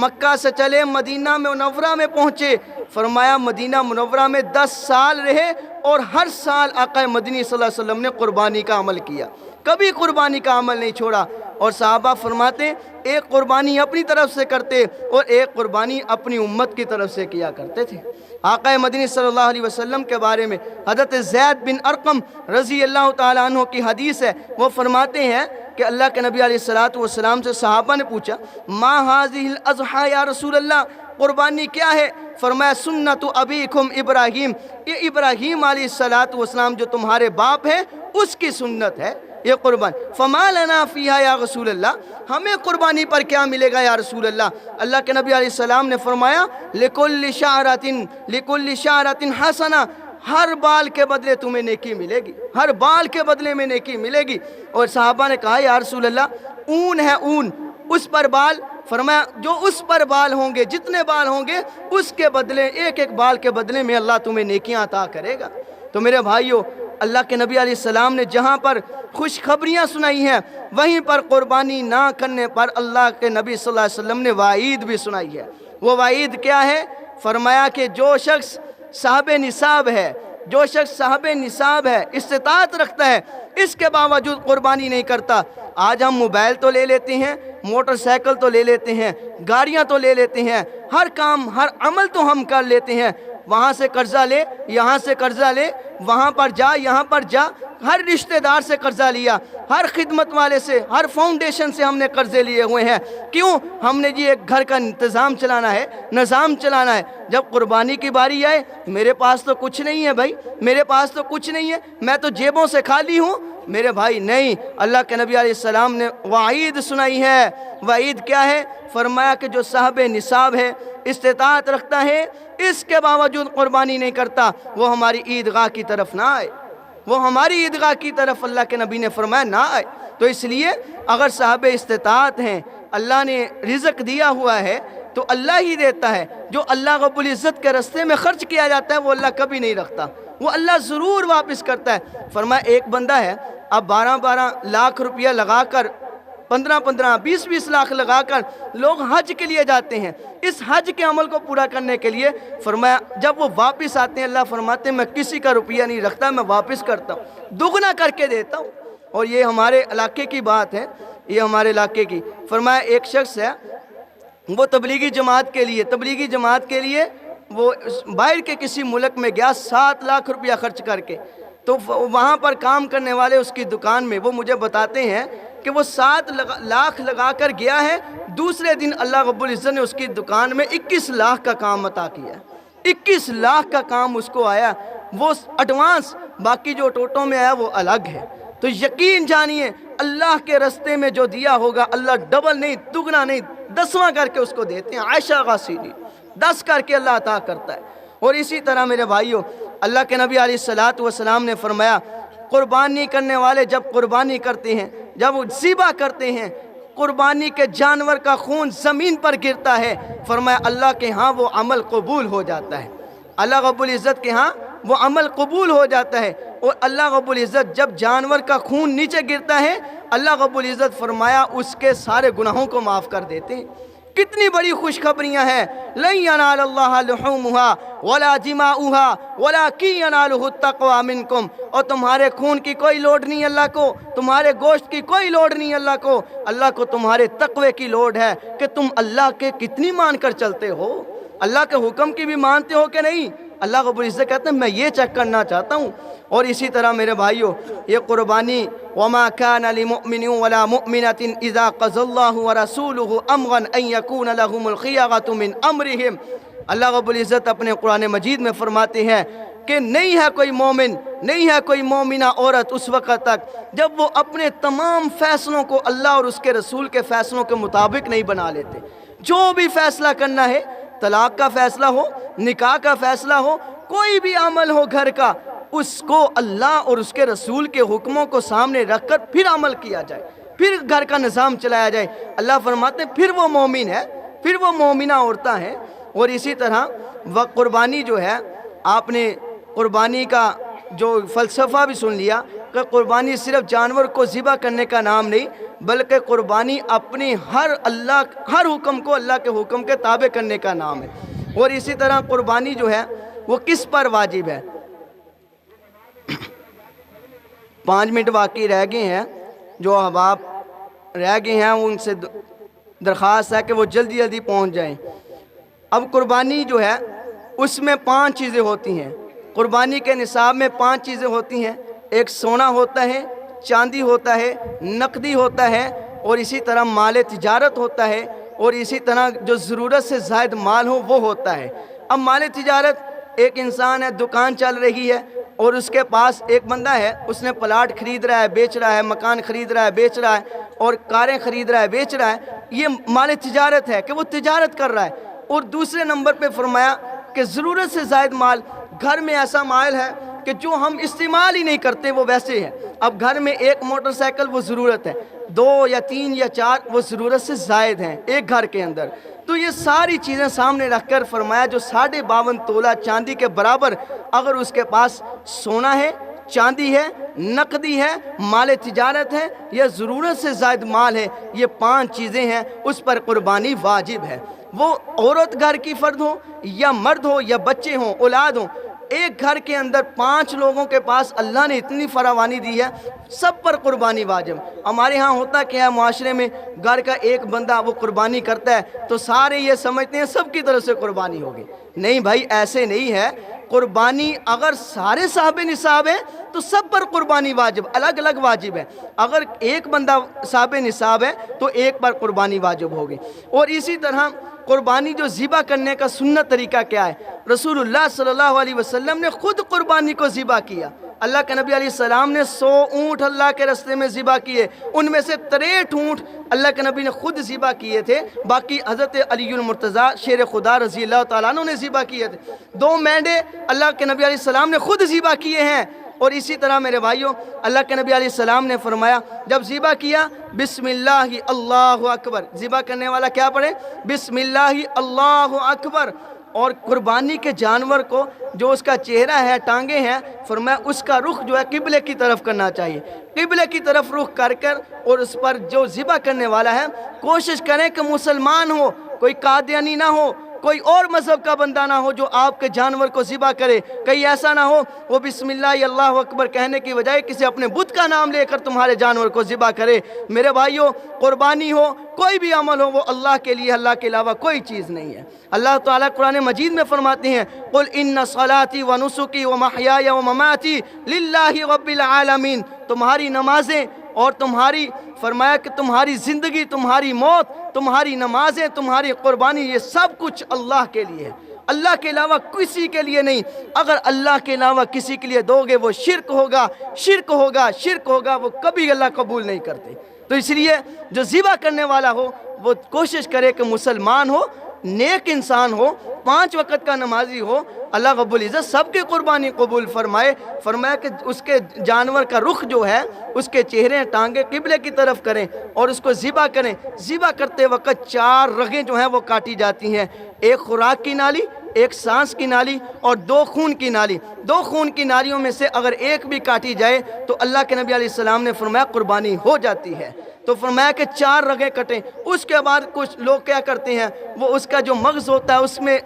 مکہ سے چلے، مدینہ منورہ میں پہنچے. فرمایا مدینہ منورہ میں 10 سال رہے، اور ہر سال آقا مدنی صلی اللہ علیہ وسلم نے قربانی کا عمل کیا، کبھی قربانی کا عمل نہیں چھوڑا. اور صحابہ فرماتے ایک قربانی اپنی طرف سے کرتے اور ایک قربانی اپنی امت کی طرف سے کیا کرتے تھے. آقا مدنی صلی اللہ علیہ وسلم کے بارے میں حضرت زید بن ارقم رضی اللہ تعالیٰ عنہ کی حدیث ہے. وہ فرماتے ہیں کہ اللہ کے نبی علیہ السلام سے صحابہ نے پوچھا ما هذه الاضحى یا رسول اللہ، قربانی کیا ہے؟ فرمایا سنت ابیکم ابراہیم، یہ ابراہیم علیہ السلام جو تمہارے باپ ہیں اس کی سنت ہے. یہ قربان فما لنا فیہا یا رسول اللہ، ہمیں قربانی پر کیا ملے گا یا رسول اللہ؟ اللہ کے نبی علیہ السلام نے فرمایا لکل شعرۃ حسنہ، ہر بال کے بدلے تمہیں نیکی ملے گی، ہر بال کے بدلے میں نیکی ملے گی۔ اور صحابہ نے کہا یا رسول اللہ اون ہے اون، اس پر بال؟ فرمایا جو اس پر بال ہوں گے، جتنے بال ہوں گے اس کے بدلے، ایک ایک بال کے بدلے میں اللہ تمہیں نیکیاں عطا کرے گا۔ تو میرے بھائیو، اللہ کے نبی علیہ السلام نے جہاں پر خوشخبریاں سنائی ہیں وہیں پر قربانی نہ کرنے پر اللہ کے نبی صلی اللہ علیہ وسلم نے وعید بھی سنائی ہے۔ وہ وعید کیا ہے؟ فرمایا کہ جو شخص صاحب نصاب ہے، جو شخص صاحب نصاب ہے، استطاعت رکھتا ہے، اس کے باوجود قربانی نہیں کرتا۔ آج ہم موبائل تو لے لیتے ہیں، موٹر سائیکل تو لے لیتے ہیں، گاڑیاں تو لے لیتے ہیں، ہر کام ہر عمل تو ہم کر لیتے ہیں، وہاں سے قرضہ لے، یہاں سے قرضہ لے، وہاں پر جا، یہاں پر جا، ہر رشتہ دار سے قرضہ لیا، ہر خدمت والے سے، ہر فاؤنڈیشن سے ہم نے قرضے لیے ہوئے ہیں۔ کیوں؟ ہم نے جی ایک گھر کا انتظام چلانا ہے، نظام چلانا ہے۔ جب قربانی کی باری آئے میرے پاس تو کچھ نہیں ہے بھائی، میرے پاس تو کچھ نہیں ہے، میں تو جیبوں سے خالی ہوں۔ میرے بھائی نہیں، اللہ کے نبی علیہ السلام نے وعید سنائی ہے۔ وعید کیا ہے؟ فرمایا کہ جو صاحب نصاب ہے، استطاعت رکھتا ہے، اس کے باوجود قربانی نہیں کرتا، وہ ہماری عیدگاہ کی طرف نہ آئے، وہ ہماری عیدگاہ کی طرف اللہ کے نبی نے فرمایا نہ آئے۔ تو اس لیے اگر صاحب استطاعت ہیں، اللہ نے رزق دیا ہوا ہے تو اللہ ہی دیتا ہے۔ جو اللہ رب العزت کے راستے میں خرچ کیا جاتا ہے وہ اللہ کبھی نہیں رکھتا، وہ اللہ ضرور واپس کرتا ہے۔ فرمایا ایک بندہ ہے، اب 12 لاکھ روپیہ لگا کر، 15 20 لاکھ لگا کر لوگ حج کے لیے جاتے ہیں، اس حج کے عمل کو پورا کرنے کے لیے۔ فرمایا جب وہ واپس آتے ہیں اللہ فرماتے ہیں میں کسی کا روپیہ نہیں رکھتا، میں واپس کرتا ہوں، دگنا کر کے دیتا ہوں۔ اور یہ ہمارے علاقے کی بات ہے، یہ ہمارے علاقے کی۔ فرمایا ایک شخص ہے، وہ تبلیغی جماعت کے لیے وہ باہر کے کسی ملک میں گیا، 7 لاکھ روپیہ خرچ کر کے۔ تو وہاں پر کام کرنے والے اس کی دکان میں وہ مجھے بتاتے ہیں کہ وہ 7 لاکھ لگا کر گیا ہے، دوسرے دن اللہ رب العزت نے اس کی دکان میں 21 لاکھ کا کام عطا کیا ہے۔ 21 لاکھ کا کام اس کو آیا، وہ ایڈوانس، باقی جو ٹوٹوں میں آیا وہ الگ ہے۔ تو یقین جانیے اللہ کے راستے میں جو دیا ہوگا اللہ ڈبل نہیں، دگنا نہیں، 10واں کر کے اس کو دیتے ہیں۔ عائشہ غاسیلی 10 کر کے اللہ عطا کرتا ہے۔ اور اسی طرح میرے بھائیوں، اللہ کے نبی علیہ السلام نے فرمایا قربانی کرنے والے جب قربانی کرتے ہیں، جب وہ ذبح کرتے ہیں، قربانی کے جانور کا خون زمین پر گرتا ہے، فرمایا اللہ کے ہاں وہ عمل قبول ہو جاتا ہے، اللہ رب العزت کے ہاں وہ عمل قبول ہو جاتا ہے۔ اور اللہ رب العزت جب جانور کا خون نیچے گرتا ہے، اللہ رب العزت فرمایا اس کے سارے گناہوں کو معاف کر دیتے ہیں۔ کتنی بڑی خوشخبریاں ہیں۔ لن ینال اللہ لحومها ولا دماؤها ولکن ینالہ التقوی منکم، اور تمہارے خون کی کوئی لوڑ نہیں اللہ کو، تمہارے گوشت کی کوئی لوڑ نہیں اللہ کو تمہارے تقوی کی لوڑ ہے کہ تم اللہ کے کتنی مان کر چلتے ہو، اللہ کے حکم کی بھی مانتے ہو کہ نہیں۔ اللہ رب العزت کہتے ہیں میں یہ چیک کرنا چاہتا ہوں۔ اور اسی طرح میرے بھائیوں، یہ قربانی وما كان لمؤمن ولا مؤمنة اذا قضى الله ورسوله امرا ان يكون لهم الخيرة من امرهم، اللہ رب العزت اپنے قرآن مجید میں فرماتے ہیں کہ نہیں ہے کوئی مومن، نہیں ہے کوئی مومنہ عورت اس وقت تک جب وہ اپنے تمام فیصلوں کو اللہ اور اس کے رسول کے فیصلوں کے مطابق نہیں بنا لیتے۔ جو بھی فیصلہ کرنا ہے، طلاق کا فیصلہ ہو، نکاح کا فیصلہ ہو، کوئی بھی عمل ہو گھر کا، اس کو اللہ اور اس کے رسول کے حکموں کو سامنے رکھ کر پھر عمل کیا جائے، پھر گھر کا نظام چلایا جائے۔ اللہ فرماتے ہیں پھر وہ مومن ہے، پھر وہ مومنہ عورتیں ہیں۔ اور اسی طرح وہ قربانی جو ہے، آپ نے قربانی کا جو فلسفہ بھی سن لیا کہ قربانی صرف جانور کو ذبح کرنے کا نام نہیں، بلکہ قربانی اپنی ہر حکم کو اللہ کے حکم کے تابع کرنے کا نام ہے۔ اور اسی طرح قربانی جو ہے وہ کس پر واجب ہے؟ 5 منٹ باقی رہ گئے ہیں، جو احباب رہ گئے ہیں ان سے درخواست ہے کہ وہ جلدی جلدی پہنچ جائیں۔ اب قربانی جو ہے اس میں 5 چیزیں ہوتی ہیں، قربانی کے نصاب میں 5 چیزیں ہوتی ہیں۔ ایک سونا ہوتا ہے، چاندی ہوتا ہے، نقدی ہوتا ہے، اور اسی طرح مال تجارت ہوتا ہے، اور اسی طرح جو ضرورت سے زائد مال ہو وہ ہوتا ہے۔ اب مال تجارت، ایک انسان ہے، دکان چل رہی ہے، اور اس کے پاس ایک بندہ ہے، اس نے پلاٹ خرید رہا ہے بیچ رہا ہے، مکان خرید رہا ہے بیچ رہا ہے، اور کاریں خرید رہا ہے بیچ رہا ہے، یہ مال تجارت ہے کہ وہ تجارت کر رہا ہے۔ اور دوسرے نمبر پہ فرمایا کہ ضرورت سے زائد مال، گھر میں ایسا مال ہے کہ جو ہم استعمال ہی نہیں کرتے وہ ویسے ہے۔ اب گھر میں ایک موٹر سائیکل وہ ضرورت ہے، 2 یا 3 یا 4 وہ ضرورت سے زائد ہیں ایک گھر کے اندر۔ تو یہ ساری چیزیں سامنے رکھ کر فرمایا جو 52.5 تولہ چاندی کے برابر اگر اس کے پاس سونا ہے، چاندی ہے، نقدی ہے، مال تجارت ہے، یا ضرورت سے زائد مال ہے، یہ 5 چیزیں ہیں، اس پر قربانی واجب ہے۔ وہ عورت گھر کی فرد ہو یا مرد ہو یا بچے ہوں، اولاد ہوں، ایک گھر کے اندر 5 لوگوں کے پاس اللہ نے اتنی فراوانی دی ہے، سب پر قربانی واجب۔ ہمارے ہاں ہوتا کیا ہے معاشرے میں، گھر کا ایک بندہ وہ قربانی کرتا ہے تو سارے یہ سمجھتے ہیں سب کی طرف سے قربانی ہوگی۔ نہیں بھائی، ایسے نہیں ہے۔ قربانی اگر سارے صاحب نصاب ہیں تو سب پر قربانی واجب، الگ الگ واجب ہے۔ اگر ایک بندہ صاحب نصاب ہے تو ایک پر قربانی واجب ہوگی۔ اور اسی طرح قربانی جو ذبح کرنے کا سنت طریقہ کیا ہے؟ رسول اللہ صلی اللہ علیہ وسلم نے خود قربانی کو ذبح کیا۔ اللہ کے نبی علیہ السلام نے 100 اونٹ اللہ کے راستے میں ذبح کیے، ان میں سے 63 اونٹ اللہ کے نبی نے خود ذبح کیے تھے، باقی حضرت علی المرتضیٰ شیر خدا رضی اللہ تعالیٰ عنہ نے ذبح کیے تھے۔ 2 مینڈے اللہ کے نبی علیہ السلام نے خود ذبح کیے ہیں۔ اور اسی طرح میرے بھائیوں، اللہ کے نبی علیہ السلام نے فرمایا جب ذبح کیا بسم اللہ اللہ اکبر، ذبح کرنے والا کیا پڑھے؟ بسم اللہ اللہ اکبر۔ اور قربانی کے جانور کو جو اس کا چہرہ ہے، ٹانگیں ہیں، فرمایا اس کا رخ جو ہے قبلے کی طرف کرنا چاہیے۔ قبلے کی طرف رخ کر کر اور اس پر جو ذبح کرنے والا ہے کوشش کریں کہ مسلمان ہو، کوئی قادیانی نہ ہو، کوئی اور مذہب کا بندہ نہ ہو جو آپ کے جانور کو ذبح کرے۔ کہیں ایسا نہ ہو وہ بسم اللہ اللہ اکبر کہنے کی بجائے کسی اپنے بت کا نام لے کر تمہارے جانور کو ذبح کرے۔ میرے بھائیوں، قربانی ہو، کوئی بھی عمل ہو، وہ اللہ کے لیے، اللہ کے علاوہ کوئی چیز نہیں ہے۔ اللہ تعالیٰ قرآن مجید میں فرماتے ہیں قُلْ إِنَّ صَلَاتِي وَنُسُكِي وَمَحْيَايَ وَمَمَاتِي لِلَّهِ رَبِّ الْعَالَمِينَ، تمہاری نمازیں اور تمہاری، فرمایا کہ تمہاری زندگی، تمہاری موت، تمہاری نمازیں، تمہاری قربانی، یہ سب کچھ اللہ کے لیے ہے، اللہ کے علاوہ کسی کے لیے نہیں۔ اگر اللہ کے علاوہ کسی کے لیے دو گے وہ شرک ہوگا، شرک ہوگا، شرک ہوگا، وہ کبھی اللہ قبول نہیں کرتے۔ تو اس لیے جو ذبح کرنے والا ہو وہ کوشش کرے کہ مسلمان ہو، نیک انسان ہو، 5 وقت کا نمازی ہو، اللہ رب العزت سب کی قربانی قبول فرمائے۔ فرمایا کہ اس کے جانور کا رخ جو ہے، اس کے چہرے ٹانگیں قبلے کی طرف کریں اور اس کو ذبح کریں۔ ذبح کرتے وقت 4 رگیں جو ہیں وہ کاٹی جاتی ہیں، ایک خوراک کی نالی، ایک سانس کی نالی اور 2 خون کی نالی۔ 2 خون کی نالیوں میں سے اگر ایک بھی کاٹی جائے تو اللہ کے نبی علیہ السلام نے فرمایا قربانی ہو جاتی ہے۔ تو فرمایا کہ 4 رگیں کٹیں۔ اس کے بعد کچھ لوگ کیا کرتے ہیں، وہ اس کا جو مغز ہوتا ہے اس میں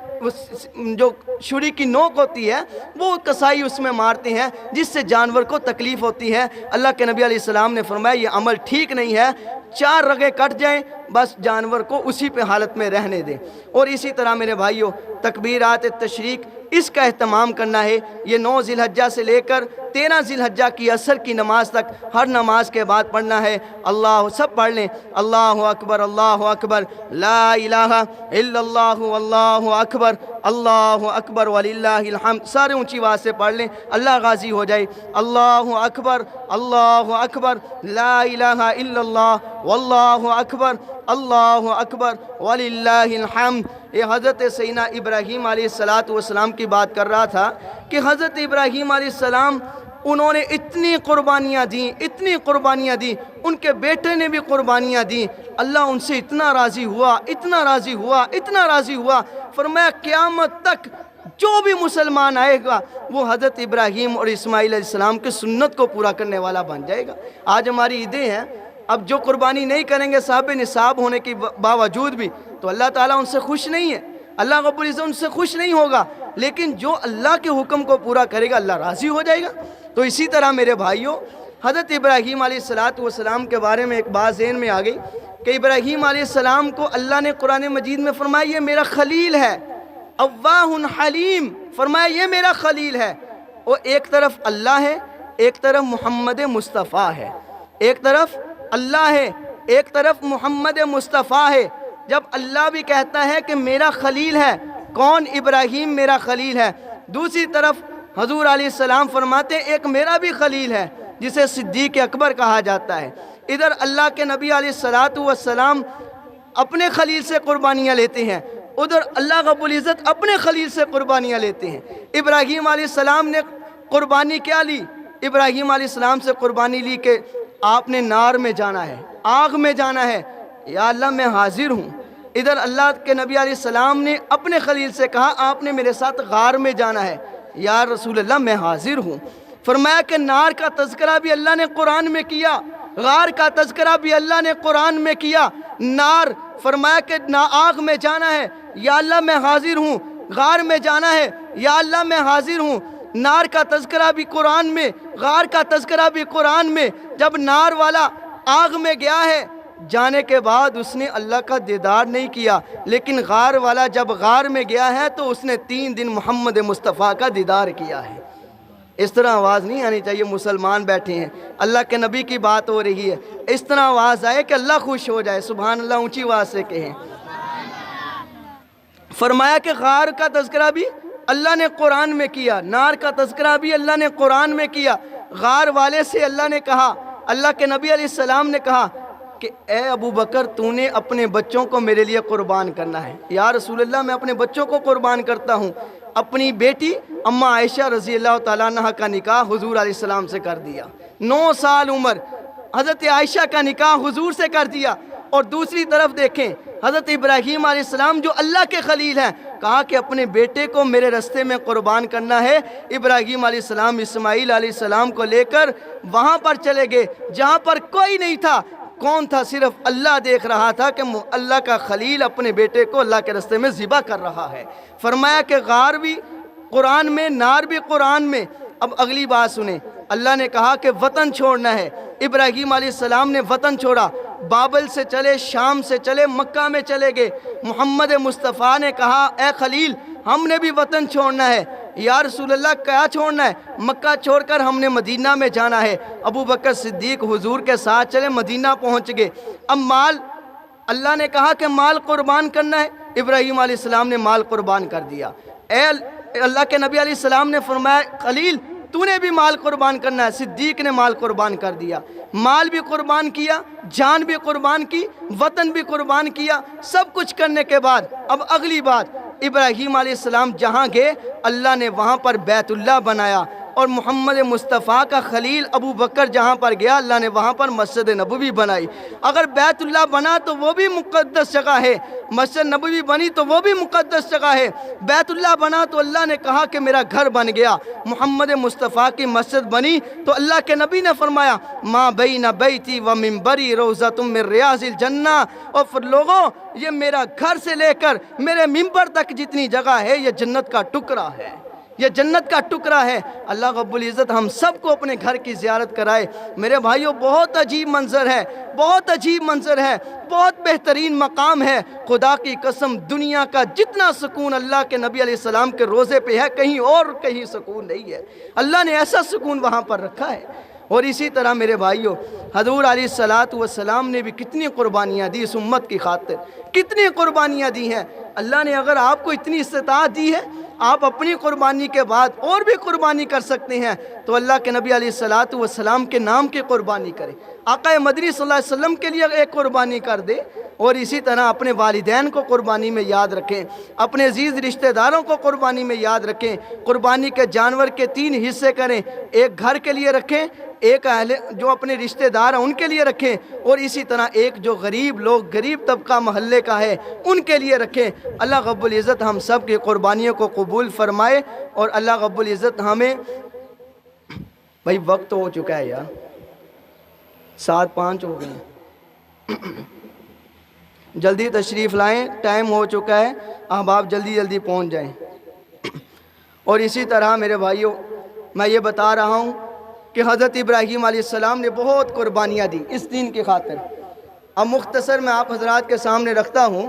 جو چھری کی نوک ہوتی ہے وہ کسائی اس میں مارتے ہیں، جس سے جانور کو تکلیف ہوتی ہے۔ اللہ کے نبی علیہ السلام نے فرمایا یہ عمل ٹھیک نہیں ہے، 4 رگیں کٹ جائیں بس جانور کو اسی پہ حالت میں رہنے دیں۔ اور اسی طرح میرے بھائیوں، تکبیرات تشریق اس کا اہتمام کرنا ہے۔ یہ 9 ذی الحجہ سے لے کر 13 ذی الحجہ کی عصر کی نماز تک ہر نماز کے بعد پڑھنا ہے۔ اللہ، سب پڑھ لیں، اللہ اکبر، اللہ اکبر، لا الہ الا اللہ، واللہ اکبر، اللہ اکبر وللہ الحمد۔ سارے اونچی آواز سے پڑھ لیں، اللہ غازی ہو جائے۔ اللہ اکبر، اللہ اکبر، لا الہ الا اللہ، واللہ اکبر، اللہ اکبر وللہ الحمد۔ یہ حضرت سیدنا ابراہیم علیہ السلام کی بات کر رہا تھا کہ حضرت ابراہیم علیہ السلام انہوں نے اتنی قربانیاں دیں، اتنی قربانیاں دیں، ان کے بیٹے نے بھی قربانیاں دیں۔ اللہ ان سے اتنا راضی ہوا، اتنا راضی ہوا، اتنا راضی ہوا، فرمایا قیامت تک جو بھی مسلمان آئے گا وہ حضرت ابراہیم اور اسماعیل علیہ السلام کی سنت کو پورا کرنے والا بن جائے گا۔ آج ہماری عیدیں ہیں، اب جو قربانی نہیں کریں گے صاحب نصاب ہونے کے باوجود بھی تو اللہ تعالیٰ ان سے خوش نہیں ہے، اللہ رب العزت ان سے خوش نہیں ہوگا، لیکن جو اللہ کے حکم کو پورا کرے گا اللہ راضی ہو جائے گا۔ تو اسی طرح میرے بھائیوں، حضرت ابراہیم علیہ السلام کے بارے میں ایک بات ذہن میں آ گئی کہ ابراہیم علیہ السلام کو اللہ نے قرآن مجید میں فرمایا یہ میرا خلیل ہے، اواہ حلیم، فرمایا یہ میرا خلیل ہے۔ اور ایک طرف اللہ ہے، ایک طرف محمد مصطفیٰ ہے، ایک طرف اللہ ہے، ایک طرف محمد مصطفیٰ ہے۔ جب اللہ بھی کہتا ہے کہ میرا خلیل ہے، کون؟ ابراہیم میرا خلیل ہے، دوسری طرف حضور علیہ السلام فرماتے ہیں ایک میرا بھی خلیل ہے جسے صدیق اکبر کہا جاتا ہے۔ ادھر اللہ کے نبی علیہ السلام اپنے خلیل سے قربانیاں لیتے ہیں، ادھر اللہ رب العزت اپنے خلیل سے قربانیاں لیتے ہیں۔ ابراہیم علیہ السلام نے قربانی کیا لی؟ ابراہیم علیہ السلام سے قربانی لی کہ آپ نے نار میں جانا ہے، آگ میں جانا ہے، یا اللہ میں حاضر ہوں۔ ادھر اللہ کے نبی علیہ السلام نے اپنے خلیل سے کہا آپ نے میرے ساتھ غار میں جانا ہے، یا رسول اللہ میں حاضر ہوں۔ فرمایا کہ نار کا تذکرہ بھی اللہ نے قرآن میں کیا، غار کا تذکرہ بھی اللہ نے قرآن میں کیا۔ نار فرمایا کہ آگ میں جانا ہے، یا اللہ میں حاضر ہوں۔ غار میں جانا ہے، یا اللہ میں حاضر ہوں۔ نار کا تذکرہ بھی قرآن میں، غار کا تذکرہ بھی قرآن میں۔ جب نار والا آگ میں گیا ہے، جانے کے بعد اس نے اللہ کا دیدار نہیں کیا، لیکن غار والا جب غار میں گیا ہے تو اس نے 3 دن محمد مصطفیٰ کا دیدار کیا ہے۔ اس طرح آواز نہیں آنی چاہیے، مسلمان بیٹھے ہیں، اللہ کے نبی کی بات ہو رہی ہے، اس طرح آواز آئے کہ اللہ خوش ہو جائے، سبحان اللہ اونچی آواز سے کہیں۔ فرمایا کہ غار کا تذکرہ بھی اللہ نے قرآن میں کیا، نار کا تذکرہ بھی اللہ نے قرآن میں کیا۔ غار والے سے اللہ نے کہا، اللہ کے نبی علیہ السلام نے کہا کہ اے ابو بکر تو نے اپنے بچوں کو میرے لیے قربان کرنا ہے۔ یا رسول اللہ میں اپنے بچوں کو قربان کرتا ہوں۔ اپنی بیٹی اماں عائشہ رضی اللہ تعالیٰ عنہ کا نکاح حضور علیہ السلام سے کر دیا، 9 سال عمر حضرت عائشہ کا نکاح حضور سے کر دیا۔ اور دوسری طرف دیکھیں حضرت ابراہیم علیہ السلام جو اللہ کے خلیل ہیں، کہا کہ اپنے بیٹے کو میرے رستے میں قربان کرنا ہے۔ ابراہیم علیہ السلام اسماعیل علیہ السلام کو لے کر وہاں پر چلے گئے جہاں پر کوئی نہیں تھا۔ کون تھا؟ صرف اللہ دیکھ رہا تھا کہ اللہ کا خلیل اپنے بیٹے کو اللہ کے رستے میں ذبح کر رہا ہے۔ فرمایا کہ غار بھی قرآن میں، نار بھی قرآن میں۔ اب اگلی بات سنیں، اللہ نے کہا کہ وطن چھوڑنا ہے۔ ابراہیم علیہ السلام نے وطن چھوڑا، بابل سے چلے، شام سے چلے، مکہ میں چلے گئے۔ محمد مصطفیٰ نے کہا اے خلیل ہم نے بھی وطن چھوڑنا ہے۔ یا رسول اللہ کیا چھوڑنا ہے؟ مکہ چھوڑ کر ہم نے مدینہ میں جانا ہے۔ ابو بکر صدیق حضور کے ساتھ چلے، مدینہ پہنچ گئے۔ اب مال، اللہ نے کہا کہ مال قربان کرنا ہے، ابراہیم علیہ السلام نے مال قربان کر دیا۔ اے اللہ کے نبی علیہ السلام نے فرمایا خلیل تو نے بھی مال قربان کرنا ہے۔ صدیق نے مال قربان کر دیا، مال بھی قربان کیا، جان بھی قربان کی، وطن بھی قربان کیا۔ سب کچھ کرنے کے بعد اب اگلی بات، ابراہیم علیہ السلام جہاں گئے اللہ نے وہاں پر بیت اللہ بنایا، اور محمد مصطفیٰ کا خلیل ابو بکر جہاں پر گیا اللہ نے وہاں پر مسجد نبوی بنائی۔ اگر بیت اللہ بنا تو وہ بھی مقدس جگہ ہے، مسجد نبوی بنی تو وہ بھی مقدس جگہ ہے۔ بیت اللہ بنا تو اللہ نے کہا کہ میرا گھر بن گیا۔ محمد مصطفیٰ کی مسجد بنی تو اللہ کے نبی نے فرمایا ما بین بیتی و منبری روضۃ من ریاض الجنہ، اور پھر لوگوں یہ میرا گھر سے لے کر میرے منبر تک جتنی جگہ ہے یہ جنت کا ٹکڑا ہے، یہ جنت کا ٹکڑا ہے۔ اللہ رب العزت ہم سب کو اپنے گھر کی زیارت کرائے۔ میرے بھائیوں بہت عجیب منظر ہے، بہت عجیب منظر ہے، بہت بہترین مقام ہے۔ خدا کی قسم دنیا کا جتنا سکون اللہ کے نبی علیہ السلام کے روزے پہ ہے کہیں اور کہیں سکون نہیں ہے۔ اللہ نے ایسا سکون وہاں پر رکھا ہے۔ اور اسی طرح میرے بھائیوں حضور علیہ السلام نے بھی کتنی قربانیاں دی اس امت کی خاطر، کتنی قربانیاں دی ہیں۔ اللہ نے اگر آپ کو اتنی استطاعت دی ہے آپ اپنی قربانی کے بعد اور بھی قربانی کر سکتے ہیں تو اللہ کے نبی علیہ السلام کے نام کی قربانی کریں، آقا مدنی صلی اللہ علیہ وسلم کے لیے ایک قربانی کر دے، اور اسی طرح اپنے والدین کو قربانی میں یاد رکھیں، اپنے عزیز رشتہ داروں کو قربانی میں یاد رکھیں۔ قربانی کے جانور کے 3 حصے کریں، ایک گھر کے لیے رکھیں، ایک اہل جو اپنے رشتہ دار ہیں ان کے لیے رکھیں، اور اسی طرح ایک جو غریب لوگ، غریب طبقہ محلے کا ہے ان کے لیے رکھیں۔ اللہ رب العزت ہم سب کی قربانیوں کو قبول فرمائے، اور اللہ رب العزت ہمیں، بھائی وقت ہو چکا ہے یار، 7:05 ہو گئے، جلدی تشریف لائیں، ٹائم ہو چکا ہے، احباب جلدی جلدی پہنچ جائیں۔ اور اسی طرح میرے بھائیوں میں یہ بتا رہا ہوں کہ حضرت ابراہیم علیہ السلام نے بہت قربانیاں دی اس دین کی خاطر۔ اب مختصر میں آپ حضرات کے سامنے رکھتا ہوں،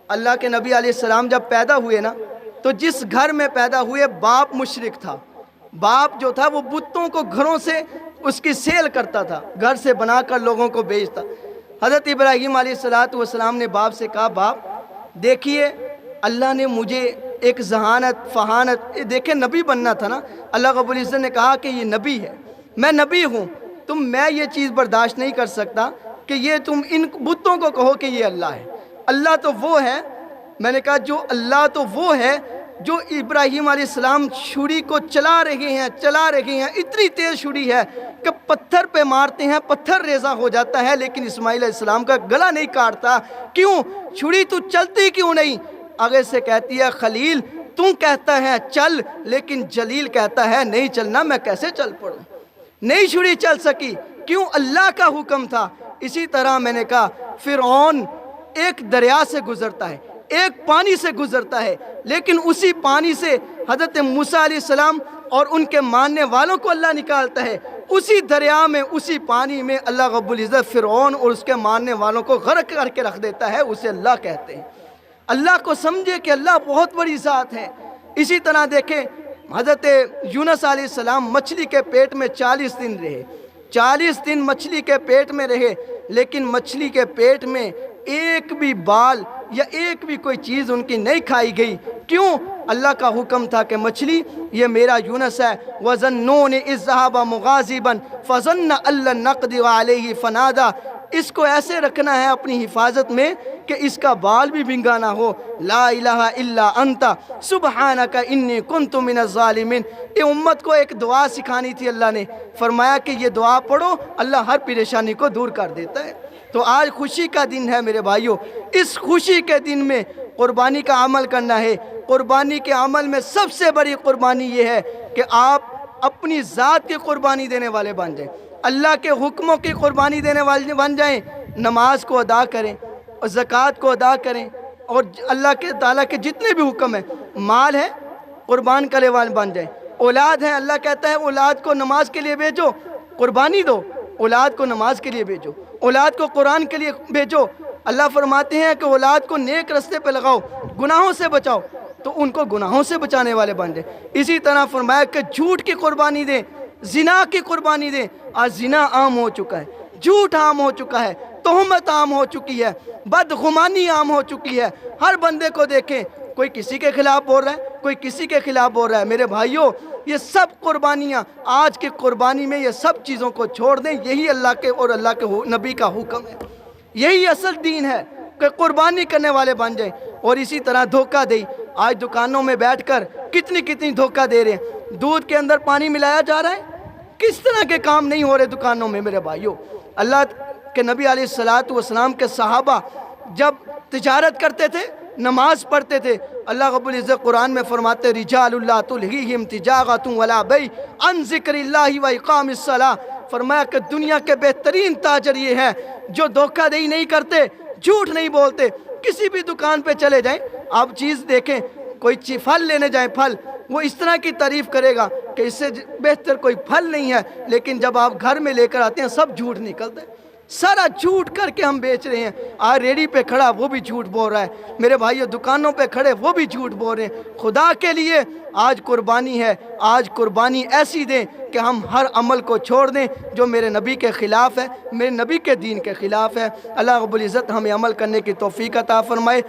اللہ کے نبی علیہ السلام جب پیدا ہوئے نا تو جس گھر میں پیدا ہوئے باپ مشرک تھا، باپ جو تھا وہ بتوں کو گھروں سے اس کی سیل کرتا تھا، گھر سے بنا کر لوگوں کو بیچتا۔ حضرت ابراہیم علیہ السلام نے باپ سے کہا باپ دیکھیے اللہ نے مجھے ایک ذہانت فہانت، دیکھیں نبی بننا تھا نا، اللہ رب العزت نے کہا کہ یہ نبی ہے، میں نبی ہوں، میں یہ چیز برداشت نہیں کر سکتا کہ یہ تم ان بتوں کو کہو کہ یہ اللہ ہے۔ اللہ تو وہ ہے، میں نے کہا جو اللہ تو وہ ہے جو ابراہیم علیہ السلام چھری کو چلا رہے ہیں، اتنی تیز چھری ہے کہ پتھر پہ مارتے ہیں پتھر ریزہ ہو جاتا ہے، لیکن اسماعیل علیہ السلام کا گلا نہیں کاٹتا۔ کیوں؟ چھری تو چلتی کیوں نہیں؟ آگے سے کہتی ہے خلیل تو کہتا ہے چل، لیکن جلیل کہتا ہے نہیں چلنا، میں کیسے چل پڑوں؟ نہیں چھری چل سکی، کیوں؟ اللہ کا حکم تھا۔ اسی طرح میں نے کہا فرعون ایک دریا سے گزرتا ہے، ایک پانی سے گزرتا ہے، لیکن اسی پانی سے حضرت موسیٰ علیہ السلام اور ان کے ماننے والوں کو اللہ نکالتا ہے۔ اسی دریا میں، اسی پانی میں اللہ رب العزت فرعون اور اس کے ماننے والوں کو غرق کر کے رکھ دیتا ہے، اسے اللہ کہتے ہیں۔ اللہ کو سمجھے کہ اللہ بہت بڑی ذات ہے۔ اسی طرح دیکھیں حضرت یونس علیہ السلام مچھلی کے پیٹ میں 40 دن رہے، 40 دن مچھلی کے پیٹ میں رہے، لیکن مچھلی کے پیٹ میں ایک بھی بال یا ایک بھی کوئی چیز ان کی نہیں کھائی گئی۔ کیوں؟ اللہ کا حکم تھا کہ مچھلی یہ میرا یونس ہے۔ وَظَنُّونِ إِذْ ذَهَبَ مُغَاضِبًا فَظَنَّ أَن لَّن نَّقْدِرَ عَلَيْهِ فَنَادَىٰ، اس کو ایسے رکھنا ہے اپنی حفاظت میں کہ اس کا بال بھی بنگا نہ ہو۔ لا الہ الا انت سبحانک انی کنت من الظالمین۔ یہ امت کو ایک دعا سکھانی تھی، اللہ نے فرمایا کہ یہ دعا پڑھو، اللہ ہر پریشانی کو دور کر دیتا ہے۔ تو آج خوشی کا دن ہے میرے بھائیوں، اس خوشی کے دن میں قربانی کا عمل کرنا ہے۔ قربانی کے عمل میں سب سے بڑی قربانی یہ ہے کہ آپ اپنی ذات کی قربانی دینے والے بن جائیں، اللہ کے حکموں کی قربانی دینے والے بن جائیں، نماز کو ادا کریں اور زکوٰۃ کو ادا کریں، اور اللہ کے تعالیٰ کے جتنے بھی حکم ہیں، مال ہے قربان کرنے والے بن جائیں، اولاد ہے اللہ کہتا ہے اولاد کو نماز کے لیے بھیجو، قربانی دو، اولاد کو نماز کے لیے بھیجو، اولاد کو قرآن کے لیے بھیجو۔ اللہ فرماتے ہیں کہ اولاد کو نیک رستے پہ لگاؤ، گناہوں سے بچاؤ، تو ان کو گناہوں سے بچانے والے بن جائیں۔ اسی طرح فرمایا کہ جھوٹ کی قربانی دیں، زنا کی قربانی دیں۔ آج زنا عام ہو چکا ہے، جھوٹ عام ہو چکا ہے، تہمت عام ہو چکی ہے، بدگمانی عام ہو چکی ہے۔ ہر بندے کو دیکھیں، کوئی کسی کے خلاف بول رہا ہے، کوئی کسی کے خلاف بول رہا ہے۔ میرے بھائیوں، یہ سب قربانیاں آج کی قربانی میں یہ سب چیزوں کو چھوڑ دیں، یہی اللہ کے اور اللہ کے نبی کا حکم ہے، یہی اصل دین ہے کہ قربانی کرنے والے بن جائیں۔ اور اسی طرح دھوکہ دے، آج دکانوں میں بیٹھ کر کتنی دھوکہ دے رہے ہیں، دودھ کے اندر پانی ملایا جا رہا ہے، کس طرح کے کام نہیں ہو رہے دکانوں میں میرے بھائیوں۔ اللہ کے نبی علیہ السلام کے صحابہ جب تجارت کرتے تھے، نماز پڑھتے تھے، اللہ رب العزت قرآن میں فرماتے رجال لا تلہیہم تجارۃ ولا بیع عن ذکر اللہ و اقام الصلاۃ، فرمایا کہ دنیا کے بہترین تاجر یہ ہیں جو دھوکہ دہی نہیں کرتے، جھوٹ نہیں بولتے۔ کسی بھی دکان پہ چلے جائیں، آپ چیز دیکھیں، کوئی پھل لینے جائیں، پھل وہ اس طرح کی تعریف کرے گا کہ اس سے بہتر کوئی پھل نہیں ہے، لیکن جب آپ گھر میں لے کر آتے ہیں سب جھوٹ نکلتے ہیں، سارا جھوٹ کر کے ہم بیچ رہے ہیں۔ آج ریڑھی پہ کھڑا وہ بھی جھوٹ بول رہا ہے، میرے بھائیوں دکانوں پہ کھڑے وہ بھی جھوٹ بول رہے ہیں۔ خدا کے لیے آج قربانی ہے، آج قربانی ایسی دیں کہ ہم ہر عمل کو چھوڑ دیں جو میرے نبی کے خلاف ہے، میرے نبی کے دین کے خلاف ہے۔ اللہ رب العزت ہمیں عمل کرنے کی توفیق عطا فرمائے۔